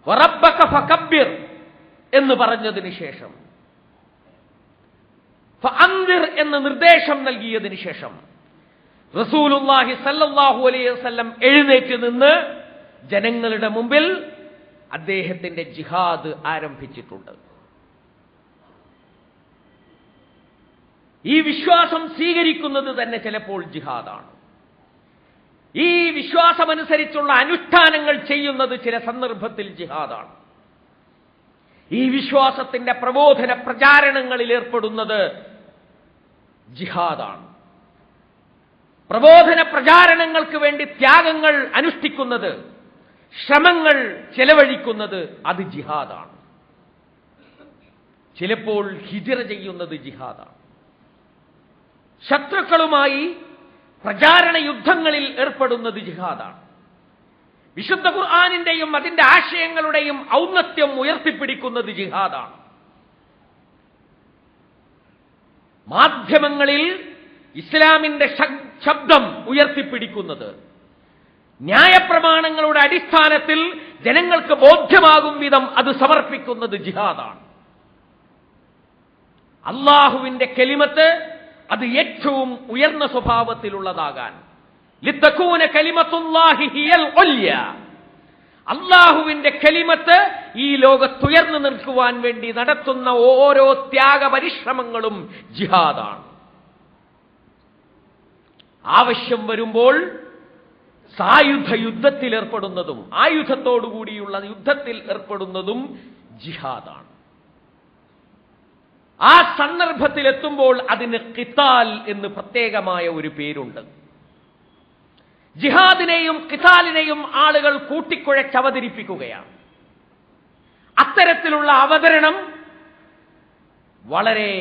വറബ്ബക ഫകബ്ബിർ എന്ന് പറഞ്ഞതിന് ശേഷം, ഫഅൻദിർ എന്ന നിർദ്ദേശം നൽകിയതിന് ശേഷം റസൂലുള്ളാഹി സല്ലല്ലാഹു അലൈഹി വസല്ലം എഴുന്നേറ്റ് നിന്ന് ജനങ്ങളുടെ മുമ്പിൽ അദ്ദേഹത്തിന്റെ ജിഹാദ് ആരംഭിച്ചിട്ടുണ്ട്. ഈ വിശ്വാസം സ്വീകരിക്കുന്നത് തന്നെ ചിലപ്പോൾ ജിഹാദാണ്. ഈ വിശ്വാസമനുസരിച്ചുള്ള അനുഷ്ഠാനങ്ങൾ ചെയ്യുന്നത് ചില സന്ദർഭത്തിൽ ജിഹാദാണ്. ഈ വിശ്വാസത്തിന്റെ പ്രബോധന പ്രചാരണങ്ങളിൽ ഏർപ്പെടുന്നത് ജിഹാദാണ്. പ്രബോധന പ്രചാരണങ്ങൾക്ക് വേണ്ടി ത്യാഗങ്ങൾ അനുഷ്ഠിക്കുന്നത്, ശ്രമങ്ങൾ ചെലവഴിക്കുന്നത് അത് ജിഹാദാണ്. ചിലപ്പോൾ ഹിജ്റ ചെയ്യുന്നത് ജിഹാദാണ്. ശത്രുക്കളുമായി പ്രചാരണ യുദ്ധങ്ങളിൽ ഏർപ്പെടുന്നത് ജിഹാദാണ്. വിശുദ്ധ ഖുർആനിന്റെയും അതിന്റെ ആശയങ്ങളുടെയും ഔന്നത്യം ഉയർത്തിപ്പിടിക്കുന്നത് ജിഹാദാണ്. മാധ്യമങ്ങളിൽ ഇസ്ലാമിന്റെ ശബ്ദം ഉയർത്തിപ്പിടിക്കുന്നത്, ന്യായപ്രമാണങ്ങളുടെ അടിസ്ഥാനത്തിൽ ജനങ്ങൾക്ക് ബോധ്യമാകും വിധം അത് സമർപ്പിക്കുന്നത് ജിഹാദാണ്. അല്ലാഹുവിന്റെ കലിമത്ത് അത് ഏറ്റവും ഉയർന്ന സ്വഭാവത്തിലുള്ളതാകാൻ, ലിതകൂന കലിമത്തുല്ലാഹി ഹിയൽ ഉൽയ, അല്ലാഹുവിന്റെ കലിമത്ത് ഈ ലോകത്തുയർന്നു നിൽക്കുവാൻ വേണ്ടി നടത്തുന്ന ഓരോ ത്യാഗ പരിശ്രമങ്ങളും ജിഹാദാണ്. ആവശ്യം വരുമ്പോൾ സായുധ യുദ്ധത്തിൽ ഏർപ്പെടുന്നതും ആയുധത്തോടുകൂടിയുള്ള യുദ്ധത്തിൽ ഏർപ്പെടുന്നതും ജിഹാദാണ്. ആ സന്ദർഭത്തിലെത്തുമ്പോൾ അതിന് ഖിതാൽ എന്ന് പ്രത്യേകമായ ഒരു പേരുണ്ട്. ജിഹാദിനെയും ഖിതാലിനെയും ആളുകൾ കൂട്ടിക്കുഴച്ചവതരിപ്പിക്കുകയാണ്. അത്തരത്തിലുള്ള അവതരണം വളരെ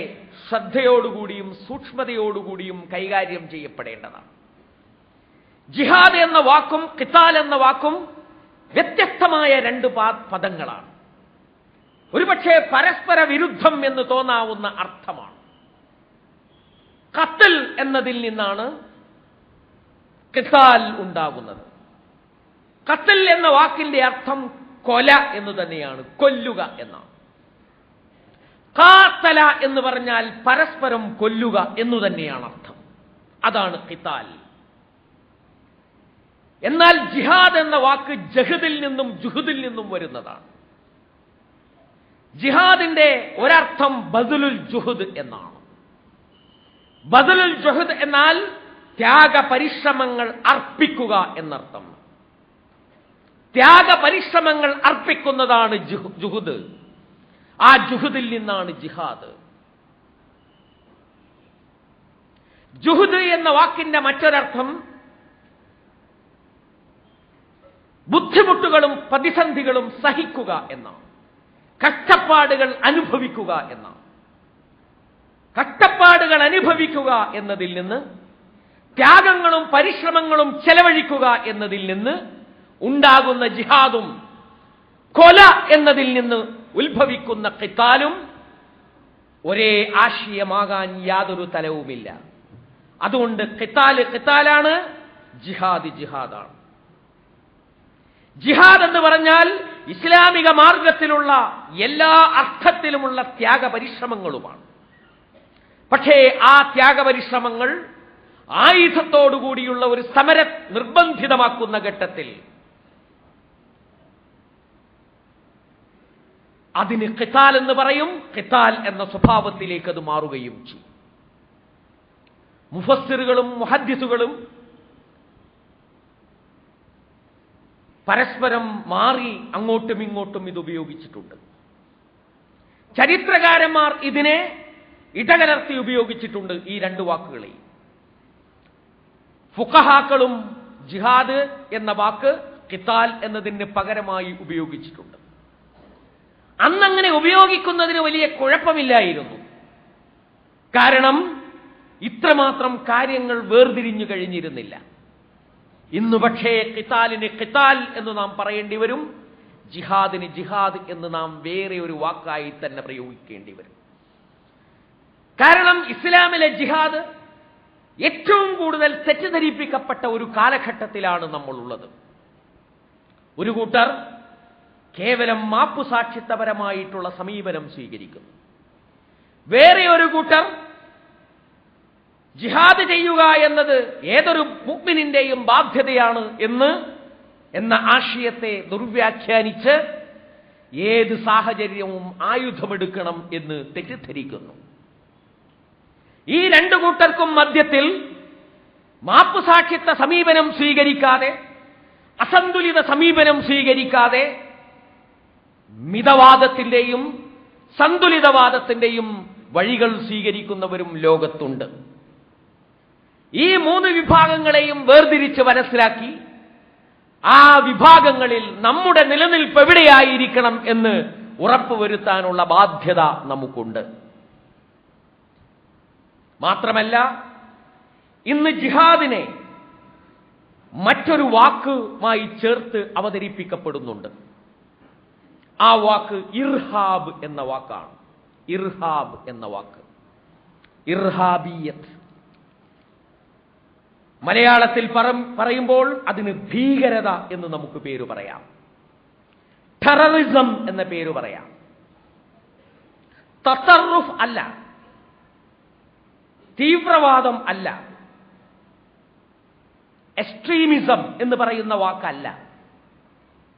ശ്രദ്ധയോടുകൂടിയും സൂക്ഷ്മതയോടുകൂടിയും കൈകാര്യം ചെയ്യപ്പെടേണ്ടതാണ്. ജിഹാദ് എന്ന വാക്കും ഖിതാൽ എന്ന വാക്കും വ്യത്യസ്തമായ രണ്ട് പദങ്ങളാണ്. ഒരുപക്ഷെ പരസ്പര വിരുദ്ധം എന്ന് തോന്നാവുന്ന അർത്ഥമാണ്. ഖത്ൽ എന്നതിൽ നിന്നാണ് ഖിതാൽ ഉണ്ടാകുന്നത്. ഖത്ൽ എന്ന വാക്കിന്റെ അർത്ഥം കൊല എന്ന് തന്നെയാണ്, കൊല്ലുക എന്നാണ്. ഖാതല എന്ന് പറഞ്ഞാൽ പരസ്പരം കൊല്ലുക എന്നു തന്നെയാണ് അർത്ഥം. അതാണ് ഖിതാൽ. എന്നാൽ ജിഹാദ് എന്ന വാക്ക് ജഹദിൽ നിന്നും ജുഹദിൽ നിന്നും വരുന്നതാണ്. ജിഹാദിന്റെ ഒരർത്ഥം ബദലുൽ ജുഹദ് എന്നാണ്. ബദലുൽ ജുഹദ് എന്നാൽ ത്യാഗ പരിശ്രമങ്ങൾ അർപ്പിക്കുക എന്നർത്ഥം. ത്യാഗ പരിശ്രമങ്ങൾ അർപ്പിക്കുന്നതാണ് ജുഹദ്. ആ ജുഹദിൽ നിന്നാണ് ജിഹാദ്. ജുഹദ് എന്ന വാക്കിന്റെ മറ്റൊരർത്ഥം ബുദ്ധിമുട്ടുകളും പ്രതിസന്ധികളും സഹിക്കുക എന്നാണ്, കഷ്ടപ്പാടുകൾ അനുഭവിക്കുക എന്നാണ്. കഷ്ടപ്പാടുകൾ അനുഭവിക്കുക എന്നതിൽ നിന്ന്, ത്യാഗങ്ങളും പരിശ്രമങ്ങളും ചെലവഴിക്കുക എന്നതിൽ നിന്ന് ഉണ്ടാകുന്ന ജിഹാദും കൊല എന്നതിൽ നിന്ന് ഉത്ഭവിക്കുന്ന ഖിതാലും ഒരേ ആശയമാകാൻ യാതൊരു തലവുമില്ല. അതുകൊണ്ട് ഖിതാൽ ഖിതാലാണ്, ജിഹാദ് ജിഹാദാണ്. ജിഹാദ് എന്ന് പറഞ്ഞാൽ ഇസ്ലാമിക മാർഗത്തിലുള്ള എല്ലാ അർത്ഥത്തിലുമുള്ള ത്യാഗപരിശ്രമങ്ങളുമാണ്. പക്ഷേ ആ ത്യാഗപരിശ്രമങ്ങൾ ആയുധത്തോടുകൂടിയുള്ള ഒരു സമരം നിർബന്ധിതമാക്കുന്ന ഘട്ടത്തിൽ അതിന് ഖിതാൽ എന്ന് പറയും. ഖിതാൽ എന്ന സ്വഭാവത്തിലേക്ക് അത് മാറുകയും ചെയ്യും. മുഫസ്സിറുകളും മുഹദ്ദിസുകളും പരസ്പരം മാറി അങ്ങോട്ടും ഇങ്ങോട്ടും ഇത് ഉപയോഗിച്ചിട്ടുണ്ട്. ചരിത്രകാരന്മാർ ഇതിനെ ഇടകലർത്തി ഉപയോഗിച്ചിട്ടുണ്ട്, ഈ രണ്ട് വാക്കുകളെ. ഫുഖഹാക്കളും ജിഹാദ് എന്ന വാക്ക് ഖിതാൽ എന്നതിന് പകരമായി ഉപയോഗിച്ചിട്ടുണ്ട്. അന്നങ്ങനെ ഉപയോഗിക്കുന്നതിന് വലിയ കുഴപ്പമില്ലായിരുന്നു. കാരണം ഇത്രമാത്രം കാര്യങ്ങൾ വേർതിരിഞ്ഞു കഴിഞ്ഞിരുന്നില്ല. ഇന്ന് പക്ഷേ ഖിതാലിന് ഖിതാൽ എന്ന് നാം പറയേണ്ടി വരും, ജിഹാദിന് ജിഹാദ് എന്ന് നാം വേറെ ഒരു വാക്കായി തന്നെ പ്രയോഗിക്കേണ്ടി വരും. കാരണം ഇസ്ലാമിലെ ജിഹാദ് ഏറ്റവും കൂടുതൽ തെറ്റിദ്ധരിപ്പിക്കപ്പെട്ട ഒരു കാലഘട്ടത്തിലാണ് നമ്മളുള്ളത്. ഒരു കൂട്ടർ കേവലം മാപ്പുസാക്ഷിത്വപരമായിട്ടുള്ള സമീപനം സ്വീകരിക്കുന്നു. വേറെ ഒരു കൂട്ടർ ജിഹാദ് ചെയ്യുക എന്നത് ഏതൊരു മുഅ്മിനിന്റെയും ബാധ്യതയാണ് എന്ന ആശയത്തെ ദുർവ്യാഖ്യാനിച്ച് ഏത് സാഹചര്യവും ആയുധമെടുക്കണം എന്ന് തെറ്റിദ്ധരിക്കുന്നു. ഈ രണ്ടു കൂട്ടർക്കും മധ്യത്തിൽ മാപ്പുസാക്ഷിത്വ സമീപനം സ്വീകരിക്കാതെ, അസന്തുലിത സമീപനം സ്വീകരിക്കാതെ മിതവാദത്തിന്റെയും സന്തുലിതവാദത്തിന്റെയും വഴികൾ സ്വീകരിക്കുന്നവരും ലോകത്തുണ്ട്. ഈ മൂന്ന് വിഭാഗങ്ങളെയും വേർതിരിച്ച് മനസ്സിലാക്കി ആ വിഭാഗങ്ങളിൽ നമ്മുടെ നിലനിൽപ്പ് എവിടെയായിരിക്കണം എന്ന് ഉറപ്പുവരുത്താനുള്ള ബാധ്യത നമുക്കുണ്ട്. മാത്രമല്ല, ഇന്ന് ജിഹാദിനെ മറ്റൊരു വാക്കുമായി ചേർത്ത് അവതരിപ്പിക്കപ്പെടുന്നുണ്ട്. ആ വാക്ക് ഇർഹാബ് എന്ന വാക്കാണ്. ഇർഹാബ് എന്ന വാക്ക്, ഇർഹാബിയത്ത്. മലയാളത്തിൽ പറയുമ്പോൾ അതിന് ഭീകരത എന്ന് നമുക്ക് പേര് പറയാം, ടെററിസം എന്ന പേര് പറയാം. തസറുഫ് അല്ല, തീവ്രവാദം അല്ല, എക്സ്ട്രീമിസം എന്ന് പറയുന്ന വാക്കല്ല,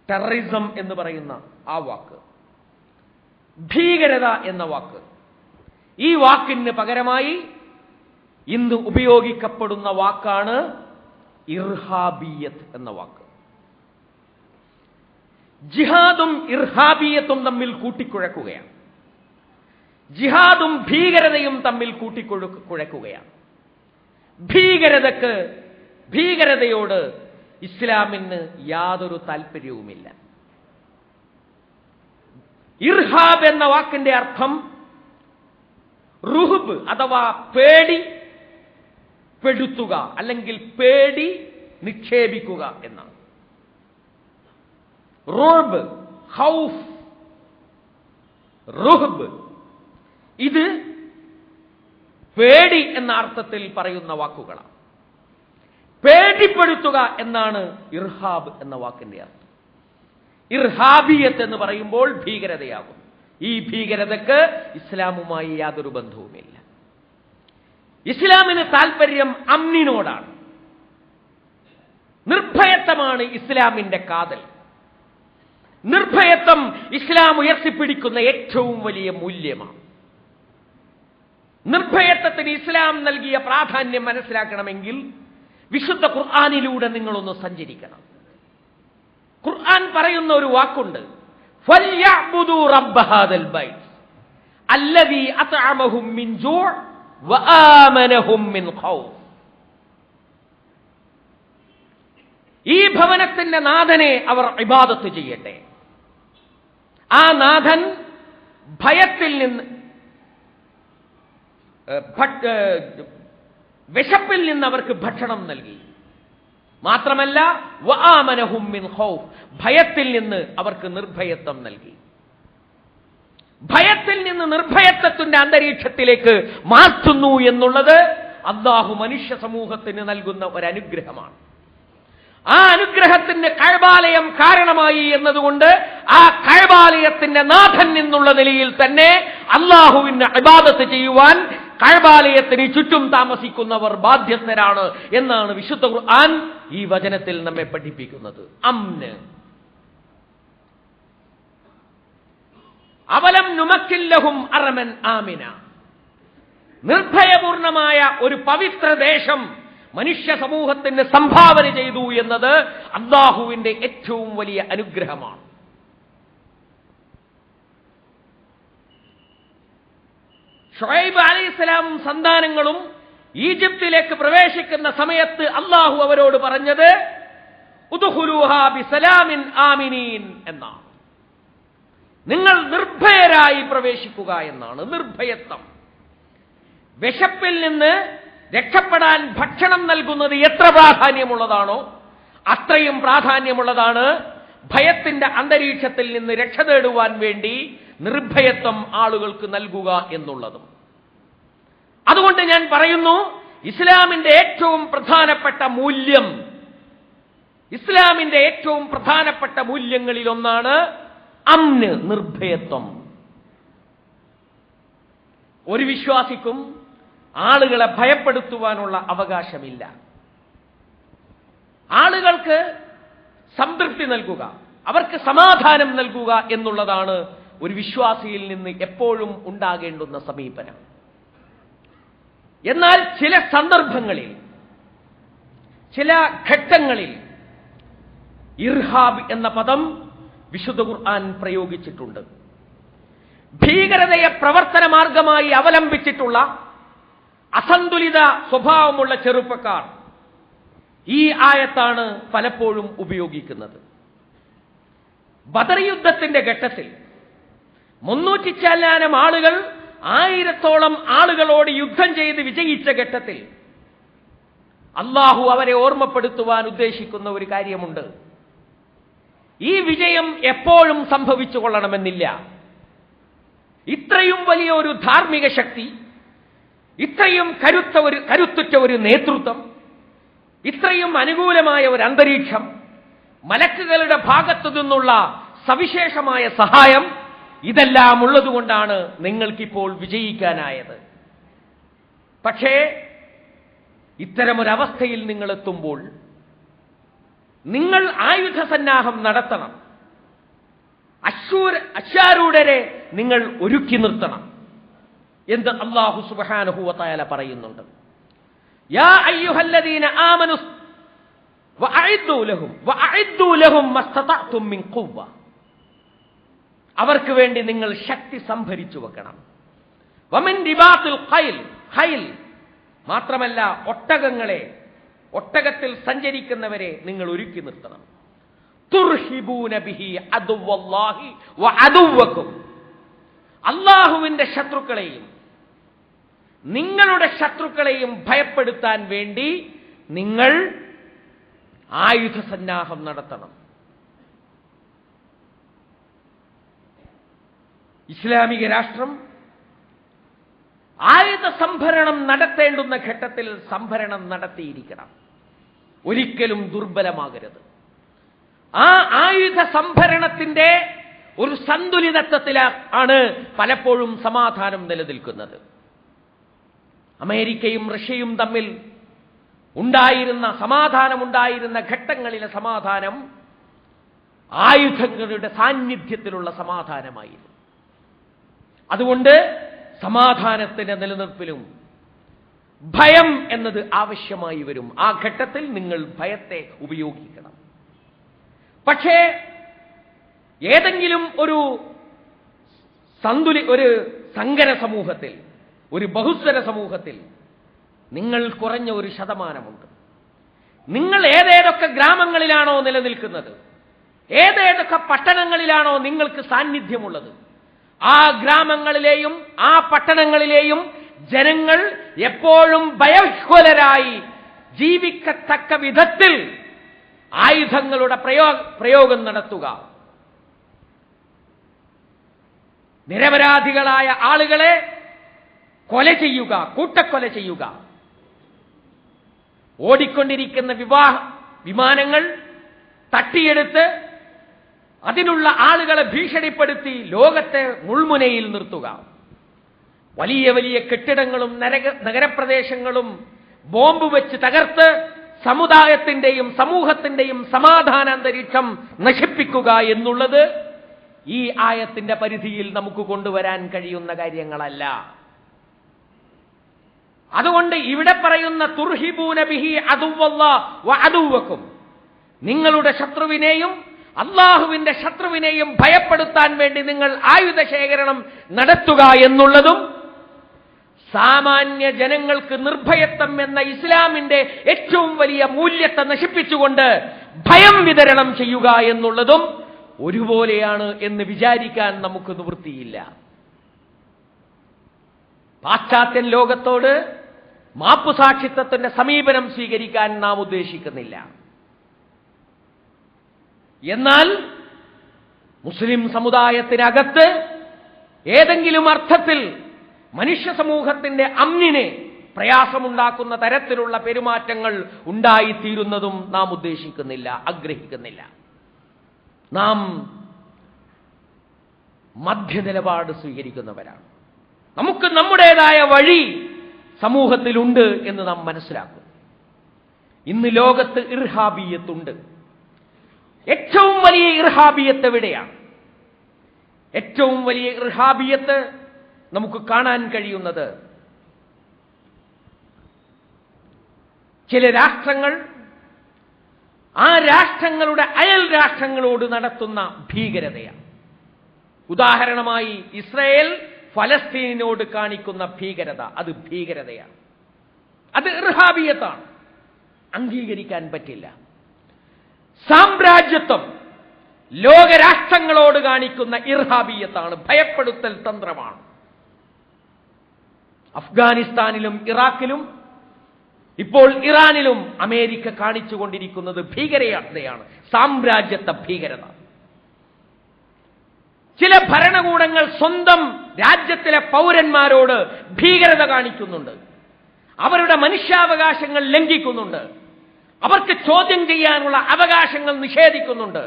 ടെററിസം എന്ന് പറയുന്ന ആ വാക്ക്, ഭീകരത എന്ന വാക്ക്. ഈ വാക്കിന് പകരമായി ഇന്ന് ഉപയോഗിക്കപ്പെടുന്ന വാക്കാണ് ഇർഹാബിയത്ത് എന്ന വാക്ക്. ജിഹാദും ഇർഹാബിയത്തും തമ്മിൽ കൂട്ടിക്കുഴക്കുകയാണ്. ജിഹാദും ഭീകരതയും തമ്മിൽ കൂട്ടിക്കുഴക്കുകയാണ്. ഭീകരതയോട് ഇസ്ലാമിന് യാതൊരു താല്പര്യവുമില്ല. ഇർഹാബ് എന്ന വാക്കിന്റെ അർത്ഥം റുഹ്ബ് അഥവാ പെടുത്തുക അല്ലെങ്കിൽ പേടി നിക്ഷേപിക്കുക എന്നാണ്. റുഹ്ബ്, ഖൗഫ്, റുഹ്ബ്, ഇത് പേടി എന്ന അർത്ഥത്തിൽ പറയുന്ന വാക്കുകളാണ്. പേടിപ്പെടുത്തുക എന്നാണ് ഇർഹാബ് എന്ന വാക്കിന്റെ അർത്ഥം. ഇർഹാബിയത്ത് എന്ന് പറയുമ്പോൾ ഭീകരതയാകും. ഈ ഭീകരതയ്ക്ക് ഇസ്ലാമുമായി യാതൊരു ബന്ധവുമില്ല. ഇസ്ലാമിന് താല്പര്യം അമ്നിനോടാണ്. നിർഭയത്വമാണ് ഇസ്ലാമിന്റെ കാതൽ. നിർഭയത്വം ഇസ്ലാം ഉയർത്തിപ്പിടിക്കുന്ന ഏറ്റവും വലിയ മൂല്യമാണ്. നിർഭയത്വത്തിന് ഇസ്ലാം നൽകിയ പ്രാധാന്യം മനസ്സിലാക്കണമെങ്കിൽ വിശുദ്ധ ഖുർആനിലൂടെ നിങ്ങളൊന്ന് സഞ്ചരിക്കണം. ഖുർആൻ പറയുന്ന ഒരു വാക്കുണ്ട്, ഫൽയഅ്ബുദൂ റബ്ബ ഹാദൽ ബൈത്ത് അല്ലദീ അത്അമഹും മിൻ ജൂഅ് വആമനഹും മിൻ ഖൗഫ്. ഈ ഭവനത്തിന്റെ നാഥനെ അവർ ഇബാദത്ത് ചെയ്യട്ടെ. ആ നാഥൻ ഭയത്തിൽ നിന്ന് വിശപ്പിൽ നിന്ന് അവർക്ക് ഭക്ഷണം നൽകി. മാത്രമല്ല വആമനഹും മിൻ ഖൗഫ്, ഭയത്തിൽ നിന്ന് അവർക്ക് നിർഭയത്വം നൽകി. ഭയത്തിൽ നിന്ന് നിർഭയത്വത്തിന്റെ അന്തരീക്ഷത്തിലേക്ക് മാറ്റുന്നു എന്നുള്ളത് അല്ലാഹു മനുഷ്യ സമൂഹത്തിന് നൽകുന്ന ഒരു അനുഗ്രഹമാണ്. ആ അനുഗ്രഹത്തിന്റെ കഅബാലയം കാരണമായി എന്നതുകൊണ്ട് ആ കഅബാലയത്തിന്റെ നാഥൻ എന്നുള്ള നിലയിൽ തന്നെ അല്ലാഹുവിന്റെ ഇബാദത്ത് ചെയ്യുവാൻ കഅബാലയത്തിന് ചുറ്റും താമസിക്കുന്നവർ ബാധ്യസ്ഥരാണ് എന്നാണ് വിശുദ്ധ ഖുർആൻ ഈ വചനത്തിൽ നമ്മെ പഠിപ്പിക്കുന്നത്. അംന് അവലം നുമക്കില്ലഹും അറമൻ ആമിന, നിർഭയപൂർണമായ ഒരു പവിത്ര ദേശം മനുഷ്യ സമൂഹത്തിന് സംഭാവന ചെയ്തു എന്നത് അല്ലാഹുവിന്റെ ഏറ്റവും വലിയ അനുഗ്രഹമാണ്. ശുഐബ് അലൈഹിസ്സലാമും സന്താനങ്ങളും ഈജിപ്തിലേക്ക് പ്രവേശിക്കുന്ന സമയത്ത് അല്ലാഹു അവരോട് പറഞ്ഞത് ഉദ്ഖുലൂഹാ ബിസലാമിൻ ആമിനീൻ എന്നാണ്. നിങ്ങൾ നിർഭയരായി പ്രവേശിക്കുക എന്നാണ്. നിർഭയത്വം, വിശപ്പിൽ നിന്ന് രക്ഷപ്പെടാൻ ഭക്ഷണം നൽകുന്നത് എത്ര പ്രാധാന്യമുള്ളതാണോ അത്രയും പ്രാധാന്യമുള്ളതാണ് ഭയത്തിന്റെ അന്തരീക്ഷത്തിൽ നിന്ന് രക്ഷ നേടുവാൻ വേണ്ടി നിർഭയത്വം ആളുകൾക്ക് നൽകുക എന്നുള്ളതും. അതുകൊണ്ട് ഞാൻ പറയുന്നു, ഇസ്ലാമിന്റെ ഏറ്റവും പ്രധാനപ്പെട്ട മൂല്യം, ഇസ്ലാമിന്റെ ഏറ്റവും പ്രധാനപ്പെട്ട മൂല്യങ്ങളിൽ ഒന്നാണ് അംന്, നിർഭയത്വം. ഒരു വിശ്വാസിക്കും ആളുകളെ ഭയപ്പെടുത്തുവാനുള്ള അവകാശമില്ല. ആളുകൾക്ക് സംതൃപ്തി നൽകുക, അവർക്ക് സമാധാനം നൽകുക എന്നുള്ളതാണ് ഒരു വിശ്വാസിയിൽ നിന്ന് എപ്പോഴും ഉണ്ടാകേണ്ടുന്ന സമീപനം. എന്നാൽ ചില സന്ദർഭങ്ങളിൽ, ചില ഘട്ടങ്ങളിൽ ഇർഹാബ് എന്ന പദം വിശുദ്ധ ഖുർആൻ പ്രയോഗിച്ചിട്ടുണ്ട്. ഭീകരതയെ പ്രവർത്തന മാർഗമായി അവലംബിച്ചിട്ടുള്ള അസന്തുലിത സ്വഭാവമുള്ള ചെറുപ്പക്കാർ ഈ ആയത്താണ് പലപ്പോഴും ഉപയോഗിക്കുന്നത്. ബദർ യുദ്ധത്തിന്റെ ഘട്ടത്തിൽ 300 ചില്ലാനം ആളുകൾ 1000-ഓളം ആളുകളോട് യുദ്ധം ചെയ്ത് വിജയിച്ച ഘട്ടത്തിൽ അല്ലാഹു അവരെ ഓർമ്മപ്പെടുത്തുവാൻ ഉദ്ദേശിക്കുന്ന ഒരു കാര്യമുണ്ട്. ഈ വിജയം എപ്പോഴും സംഭവിച്ചു കൊള്ളണമെന്നില്ല. ഇത്രയും വലിയ ഒരു ധാർമ്മിക ശക്തി, ഇത്രയും കരുത്തുറ്റ ഒരു നേതൃത്വം, ഇത്രയും അനുകൂലമായ ഒരു അന്തരീക്ഷം, മലക്കുകളുടെ ഭാഗത്തു നിന്നുള്ള സവിശേഷമായ സഹായം, ഇതെല്ലാം ഉള്ളതുകൊണ്ടാണ് നിങ്ങൾക്കിപ്പോൾ വിജയിക്കാനായത്. പക്ഷേ ഇത്തരമൊരവസ്ഥയിൽ നിങ്ങൾ എത്തുമ്പോൾ നിങ്ങൾ ആയുധ സന്നാഹം നടത്തണം. അശ്വാരൂഢരെ നിങ്ങൾ ഒരുക്കി നിർത്തണം എന്ന് അല്ലാഹു സുബ്ഹാനഹു വ തആല പറയുന്നുണ്ട്. യാ അയ്യുഹല്ലദീന ആമനു വഅഇദ്ദു ലഹും മസ്തതഅതും മിൻ ഖുവ്വ, അവർക്ക് വേണ്ടി നിങ്ങൾ ശക്തി സംഭരിച്ചു വെക്കണം. വമിൻ റിബാത്തുൽ ഖൈൽ, മാത്രമല്ല ഒട്ടകത്തിൽ സഞ്ചരിക്കുന്നവരെ നിങ്ങൾ ഒരുക്കി നിർത്തണം. തുർഹിബൂന ബിഹി അദുവല്ലാഹി വഅദുവക്കും, അല്ലാഹുവിന്റെ ശത്രുക്കളെയും നിങ്ങളുടെ ശത്രുക്കളെയും ഭയപ്പെടുത്താൻ വേണ്ടി നിങ്ങൾ ആയുധ സന്നാഹം നടത്തണം. ഇസ്ലാമിക രാഷ്ട്രം ആയുധ സംഭരണം നടത്തേണ്ടുന്ന ഘട്ടത്തിൽ സംഭരണം നടത്തിയിരിക്കണം. ഒരിക്കലും ദുർബലമാകരുത്. ആ ആയുധ സംഭരണത്തിന്റെ ഒരു സന്തുലിതത്വത്തിലാണ് പലപ്പോഴും സമാധാനം നിലനിൽക്കുന്നത്. അമേരിക്കയും റഷ്യയും തമ്മിൽ സമാധാനമുണ്ടായിരുന്ന ഘട്ടങ്ങളിലെ സമാധാനം ആയുധങ്ങളുടെ സാന്നിധ്യത്തിലുള്ള സമാധാനമായിരുന്നു. അതുകൊണ്ട് സമാധാനത്തിന്റെ നിലനിൽപ്പിലും ഭയം എന്നത് ആവശ്യമായി വരും. ആ ഘട്ടത്തിൽ നിങ്ങൾ ഭയത്തെ ഉപയോഗിക്കണം. പക്ഷേ ഏതെങ്കിലും ഒരു സങ്കര സമൂഹത്തിൽ, ഒരു ബഹുസ്വര സമൂഹത്തിൽ നിങ്ങൾ കുറഞ്ഞ ഒരു ശതമാനമുണ്ട്. നിങ്ങൾ ഏതേതൊക്കെ ഗ്രാമങ്ങളിലാണോ നിലനിൽക്കുന്നത്, ഏതേതൊക്കെ പട്ടണങ്ങളിലാണോ നിങ്ങൾക്ക് സാന്നിധ്യമുള്ളത്, ആ ഗ്രാമങ്ങളിലെയും ആ പട്ടണങ്ങളിലെയും ജനങ്ങൾ എപ്പോഴും ഭയവിഹ്വലരായി ജീവിക്കത്തക്ക വിധത്തിൽ ആയുധങ്ങളുടെ പ്രയോഗം നടത്തുക, നിരപരാധികളായ ആളുകളെ കൊല ചെയ്യുക, കൂട്ടക്കൊല ചെയ്യുക, ഓടിക്കൊണ്ടിരിക്കുന്ന വിമാനങ്ങൾ തട്ടിയെടുത്ത് അതിനുള്ള ആളുകളെ ഭീഷണിപ്പെടുത്തി ലോകത്തെ മുൾമുനയിൽ നിർത്തുക, വലിയ വലിയ കെട്ടിടങ്ങളും നഗരപ്രദേശങ്ങളും ബോംബ് വെച്ച് തകർത്ത് സമുദായത്തിന്റെയും സമൂഹത്തിന്റെയും സമാധാനാന്തരീക്ഷം നശിപ്പിക്കുക എന്നുള്ളത് ഈ ആയത്തിന്റെ പരിധിയിൽ നമുക്ക് കൊണ്ടുവരാൻ കഴിയുന്ന കാര്യങ്ങളല്ല. അതുകൊണ്ട് ഇവിടെ പറയുന്ന തുർഹിബൂന ബിഹി അദുവല്ലാഹ് വ അദുവക്കും, നിങ്ങളുടെ ശത്രുവിനെയും അള്ളാഹുവിന്റെ ശത്രുവിനെയും ഭയപ്പെടുത്താൻ വേണ്ടി നിങ്ങൾ ആയുധ ശേഖരണം നടത്തുക എന്നുള്ളതും സാമാന്യ ജനങ്ങൾക്ക് നിർഭയത്വം എന്ന ഇസ്ലാമിന്റെ ഏറ്റവും വലിയ മൂല്യത്തെ നശിപ്പിച്ചുകൊണ്ട് ഭയം വിതരണം ചെയ്യുക എന്നുള്ളതും ഒരുപോലെയാണ് എന്ന് വിചാരിക്കാൻ നമുക്ക് നിവൃത്തിയില്ല. പാശ്ചാത്യൻ ലോകത്തോട് മാപ്പുസാക്ഷിത്വത്തിന്റെ സമീപനം സ്വീകരിക്കാൻ നാം ഉദ്ദേശിക്കുന്നില്ല. എന്നാൽ മുസ്ലിം സമുദായത്തിനകത്ത് ഏതെങ്കിലും അർത്ഥത്തിൽ മനുഷ്യ സമൂഹത്തിന്റെ അമ്നിനെ പ്രയാസമുണ്ടാക്കുന്ന തരത്തിലുള്ള പെരുമാറ്റങ്ങൾ ഉണ്ടായിത്തീരുന്നതും നാം ഉദ്ദേശിക്കുന്നില്ല, ആഗ്രഹിക്കുന്നില്ല. നാം മധ്യനിലപാട് സ്വീകരിക്കുന്നവരാണ്. നമുക്ക് നമ്മുടേതായ വഴി സമൂഹത്തിലുണ്ട് എന്ന് നാം മനസ്സിലാക്കും. ഇന്ന് ലോകത്ത് ഇർഹാബിയത്തുണ്ട്. ഏറ്റവും വലിയ ഇർഹാബിയത്ത് എവിടെയാണ്? ഏറ്റവും വലിയ ഇർഹാബിയത്ത് നമുക്ക് കാണാൻ കഴിയുന്നത് ചില രാഷ്ട്രങ്ങൾ ആ രാഷ്ട്രങ്ങളുടെ അയൽ രാഷ്ട്രങ്ങളോട് നടത്തുന്ന ഭീകരതയാണ്. ഉദാഹരണമായി ഇസ്രായേൽ ഫലസ്തീനോട് കാണിക്കുന്ന ഭീകരത, അത് ഭീകരതയാണ്, അത് ഇർഹാബിയത്താണ്, അംഗീകരിക്കാൻ പറ്റില്ല. സാമ്രാജ്യത്വം ലോകരാഷ്ട്രങ്ങളോട് കാണിക്കുന്ന ഇർഹാബിയത്താണ്, ഭയപ്പെടുത്തൽ തന്ത്രമാണ്. അഫ്ഗാനിസ്ഥാനിലും ഇറാഖിലും ഇപ്പോൾ ഇറാനിലും അമേരിക്ക കാണിച്ചുകൊണ്ടിരിക്കുന്നത് ഭീകരതയാണ്, സാമ്രാജ്യത്വ ഭീകരത. ചില ഭരണകൂടങ്ങൾ സ്വന്തം രാജ്യത്തിലെ പൗരന്മാരോട് ഭീകരത കാണിക്കുന്നുണ്ട്, അവരുടെ മനുഷ്യാവകാശങ്ങൾ ലംഘിക്കുന്നുണ്ട്, അവർക്ക് ചോദ്യം ചെയ്യാനുള്ള അവകാശങ്ങൾ നിഷേധിക്കുന്നുണ്ട്.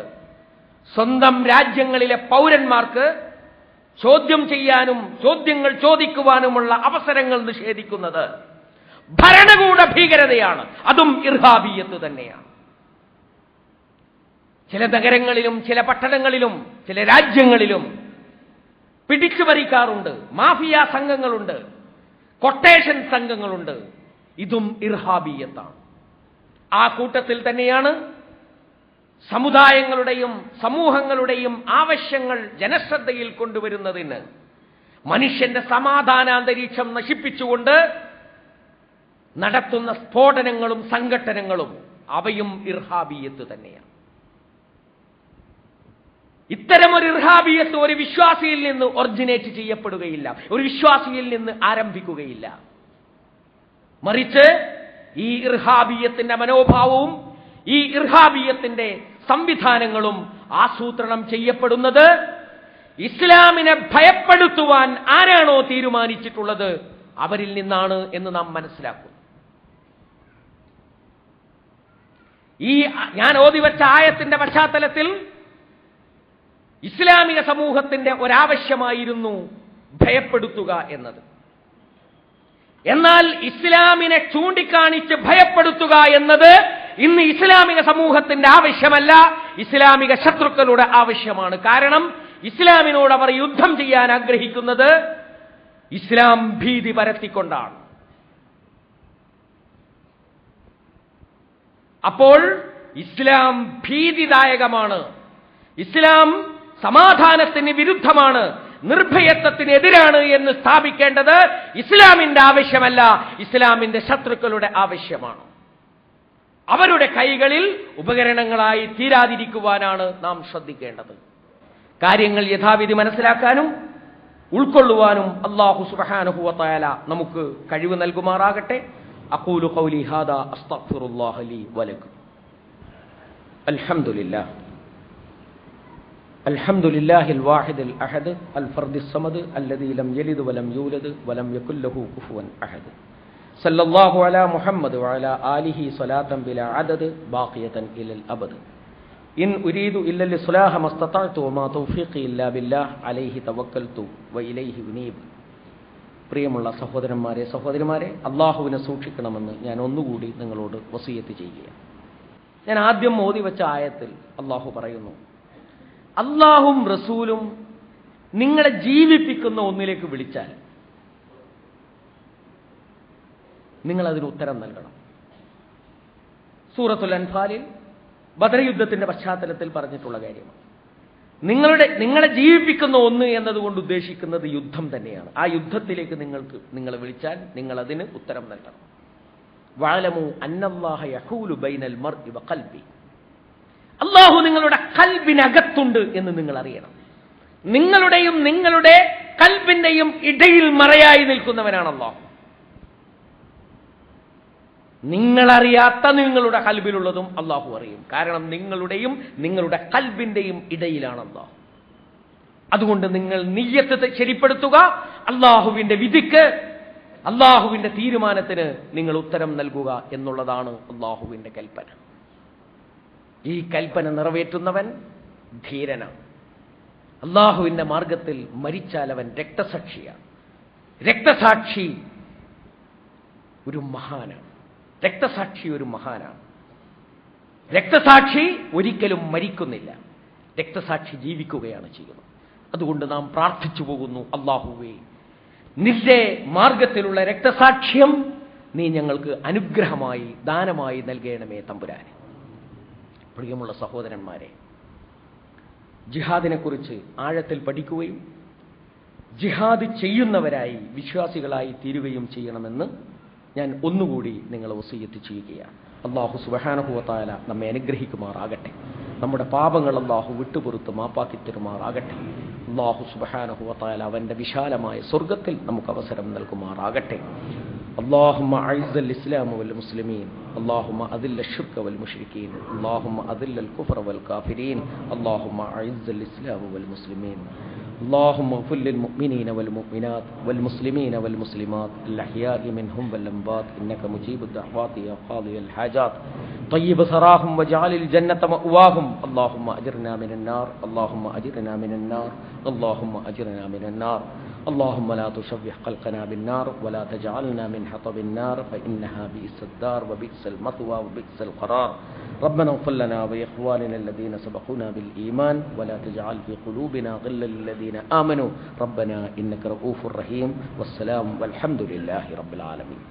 സ്വന്തം രാജ്യങ്ങളിലെ പൗരന്മാർക്ക് ചോദ്യം ചെയ്യാനും ചോദ്യങ്ങൾ ചോദിക്കുവാനുമുള്ള അവസരങ്ങൾ നിഷേധിക്കുന്നത് ഭരണകൂട ഭീകരതയാണ്, അതും ഇർഹാബിയത്ത് തന്നെയാണ്. ചില നഗരങ്ങളിലും ചില പട്ടണങ്ങളിലും ചില രാജ്യങ്ങളിലും പിടിച്ചുപറിക്കാറുണ്ട്, മാഫിയ സംഘങ്ങളുണ്ട്, കൊട്ടേഷൻ സംഘങ്ങളുണ്ട്, ഇതും ഇർഹാബിയത്താണ്. ആ കൂട്ടത്തിൽ തന്നെയാണ് സമുദായങ്ങളുടെയും സമൂഹങ്ങളുടെയും ആവശ്യങ്ങൾ ജനശ്രദ്ധയിൽ കൊണ്ടുവരുന്നതിന് മനുഷ്യന്റെ സമാധാനാന്തരീക്ഷം നശിപ്പിച്ചുകൊണ്ട് നടത്തുന്ന സ്ഫോടനങ്ങളും സംഘട്ടനങ്ങളും അവയും ഇർഹാബിയത്ത് തന്നെയാണ്. ഇത്തരമൊരു ഇർഹാബിയത്ത് ഒരു വിശ്വാസിയിൽ നിന്ന് ഒറിജിനേറ്റ് ചെയ്യപ്പെടുകയില്ല, ഒരു വിശ്വാസിയിൽ നിന്ന് ആരംഭിക്കുകയില്ല. മറിച്ച് ഈ ഇർഹാബിയത്തിന്റെ മനോഭാവവും ഈ ഇർഹാബിയത്തിന്റെ സംവിധാനങ്ങളും ആസൂത്രണം ചെയ്യപ്പെടുന്നത് ഇസ്ലാമിനെ ഭയപ്പെടുത്തുവാൻ ആരാണോ തീരുമാനിച്ചിട്ടുള്ളത് അവരിൽ നിന്നാണ് എന്ന് നാം മനസ്സിലാക്കും. ഈ ഞാൻ ഓതിവെച്ച ആയത്തിന്റെ പശ്ചാത്തലത്തിൽ ഇസ്ലാമിക സമൂഹത്തിന്റെ ഒരാവശ്യമായിരുന്നു ഭയപ്പെടുത്തുക എന്നത്. എന്നാൽ ഇസ്ലാമിനെ ചൂണ്ടിക്കാണിച്ച് ഭയപ്പെടുത്തുക എന്നത് ഇന്ന് ഇസ്ലാമിക സമൂഹത്തിന്റെ ആവശ്യമല്ല, ഇസ്ലാമിക ശത്രുക്കളുടെ ആവശ്യമാണ്. കാരണം ഇസ്ലാമിനോട് അവർ യുദ്ധം ചെയ്യാൻ ആഗ്രഹിക്കുന്നത് ഇസ്ലാം ഭീതി പരത്തിക്കൊണ്ടാണ്. അപ്പോൾ ഇസ്ലാം ഭീതിദായകമാണ്, ഇസ്ലാം സമാധാനത്തിന് വിരുദ്ധമാണ്, നിർഭയത്വത്തിനെതിരാണ് എന്ന് സ്ഥാപിക്കേണ്ടത് ഇസ്ലാമിന്റെ ആവശ്യമല്ല, ഇസ്ലാമിന്റെ ശത്രുക്കളുടെ ആവശ്യമാണ്. അവരുടെ കൈകളിൽ ഉപകരണങ്ങളായി തീരാതിരിക്കുവാനാണ് നാം ശ്രദ്ധിക്കേണ്ടത്. കാര്യങ്ങൾ യഥാവിധി മനസ്സിലാക്കാനും ഉൾക്കൊള്ളുവാനും അല്ലാഹു സുബ്ഹാനഹു വ തആല നമുക്ക് കഴിവ് നൽകുമാറാകട്ടെ. അഖൂലു ഖൗലി ഹാദാ അസ്തഗ്ഫിറുല്ലാഹ ലീ വലക്കും. അൽഹംദുലില്ലാഹ് അൽഹംദുലില്ലാഹിൽ വാഹിദിൽ അഹദ് അൽ ഫർദിസ് സമദ് അല്ലദീ ലം യലിദ് വലം യൂലദ് വലം യകുൽ ലഹു കുഫുവൻ അഹദ്. സല്ലല്ലാഹു അലാ മുഹമ്മദ് വഅലാ ആലിഹി സ്വലാത്തൻ ബിലാ അദദ് ബാഖിയതൻ ഇലൽ അബദ്. ഇൻ ഉരീദു ഇല്ലൽ ഇസ്ലാഹ മസ്തതഅതു വമാ തൗഫീഖി ഇല്ലാ ബില്ലാഹ് അലൈഹി തവക്കൽതു വഇലൈഹി ഉനീബ്. പ്രിയമുള്ള സഹോദരന്മാരെ, സഹോദരിമാരെ, അള്ളാഹുവിനെ സൂക്ഷിക്കണമെന്ന് ഞാൻ ഒന്നുകൂടി നിങ്ങളോട് വസിയത്ത് ചെയ്യുകയാണ്. ഞാൻ ആദ്യം ഓതി വെച്ച ആയത്തിൽ അള്ളാഹു പറയുന്നു, അള്ളാഹും റസൂലും നിങ്ങളെ ജീവിപ്പിക്കുന്ന ഒന്നിലേക്ക് വിളിച്ചാൽ നിങ്ങൾ അതിന് ഉത്തരം നൽകണം. സൂറത്തുൽ അൻഫാലിൽ ബദർ യുദ്ധത്തിന്റെ പശ്ചാത്തലത്തിൽ പറഞ്ഞിട്ടുള്ള കാര്യമാണ്. നിങ്ങളെ ജീവിപ്പിക്കുന്ന ഒന്ന് എന്നതുകൊണ്ട് ഉദ്ദേശിക്കുന്നത് യുദ്ധം തന്നെയാണ്. ആ യുദ്ധത്തിലേക്ക് നിങ്ങളെ വിളിച്ചാൽ നിങ്ങൾ അതിന് ഉത്തരം നൽകണം. വഅലമു അന്നല്ലാഹ യഹൂലു ബൈനൽ മർഇ വഖൽബി. അല്ലാഹു നിങ്ങളുടെ ഖൽബിനകത്തുണ്ട് എന്ന് നിങ്ങൾ അറിയണം. നിങ്ങളുടെയും നിങ്ങളുടെ ഖൽബിന്റെയും ഇടയിൽ മറയായി നിൽക്കുന്നവനാണ് അല്ലാഹു. നിങ്ങളറിയാത്ത നിങ്ങളുടെ ഖൽബിലുള്ളതും അല്ലാഹു അറിയും. കാരണം നിങ്ങളുടെയും നിങ്ങളുടെ ഖൽബിന്റെയും ഇടയിലാണ് അല്ലാഹു. അതുകൊണ്ട് നിങ്ങൾ നിയ്യത്ത് ശരിപ്പെടുത്തുക. അല്ലാഹുവിന്റെ വിധിക്ക്, അല്ലാഹുവിന്റെ തീരുമാനത്തിന് നിങ്ങൾ ഉത്തരം നൽകുക എന്നുള്ളതാണ് അല്ലാഹുവിന്റെ കൽപ്പന. ഈ കൽപ്പന നിറവേറ്റുന്നവൻ ധീരനാണ്. അല്ലാഹുവിന്റെ മാർഗത്തിൽ മരിച്ചാൽ അവൻ രക്തസാക്ഷിയാണ്. രക്തസാക്ഷി ഒരു മഹാനാണ്. രക്തസാക്ഷി ഒരു മഹാനാണ്. രക്തസാക്ഷി ഒരിക്കലും മരിക്കുന്നില്ല. രക്തസാക്ഷി ജീവിക്കുകയാണ് ചെയ്യുന്നത്. അതുകൊണ്ട് നാം പ്രാർത്ഥിച്ചു പോകുന്നു, അല്ലാഹുവേ, നിന്റെ മാർഗത്തിലുള്ള രക്തസാക്ഷ്യം നീ ഞങ്ങൾക്ക് അനുഗ്രഹമായി ദാനമായി നൽകണമേ തമ്പുരാനെ. പ്രിയമുള്ള സഹോദരന്മാരെ, ജിഹാദിനെക്കുറിച്ച് ആഴത്തിൽ പഠിക്കുകയും ജിഹാദ് ചെയ്യുന്നവരായി വിശ്വാസികളായി തീരുകയും ചെയ്യണമെന്ന് ഞാൻ ഒന്നുകൂടി നിങ്ങളെ വസിയത്ത് ചെയ്യുകയാണ്. അല്ലാഹു സുബ്ഹാനഹു വ തആല നമ്മെ അനുഗ്രഹിക്കുമാറാകട്ടെ. നമ്മുടെ പാപങ്ങൾ അല്ലാഹു വിട്ടുപുറത്ത് മാപ്പാക്കി തരുമാറാകട്ടെ. അല്ലാഹു സുബ്ഹാനഹു വ തആല അവന്റെ വിശാലമായ സ്വർഗ്ഗത്തിൽ നമുക്ക് അവസരം നൽകുമാറാകട്ടെ. اللهم أعز الإسلام والمسلمين، اللهم أذل الشرك والمشركين، اللهم أذل الكفر والكافرين، اللهم أعز الإسلام والمسلمين، اللهم اغفر للمؤمنين والمؤمنات والمسلمين والمسلمات الأحياء منهم والأموات إنك مجيب الدعوات يا قاضي الحاجات. طيب ثراهم واجعل الجنة مأواهم. اللهم أجرنا من النار، اللهم أجرنا من النار، اللهم أجرنا من النار. اللهم لا تشوه خلقنا بالنار ولا تجعلنا من حطب النار فإنها بئس الدار وبئس المثوى وبئس القرار. ربنا اغفر لنا وإخواننا الذين سبقونا بالإيمان ولا تجعل في قلوبنا غلا للذين آمنوا ربنا إنك رؤوف رحيم. والسلام والحمد لله رب العالمين.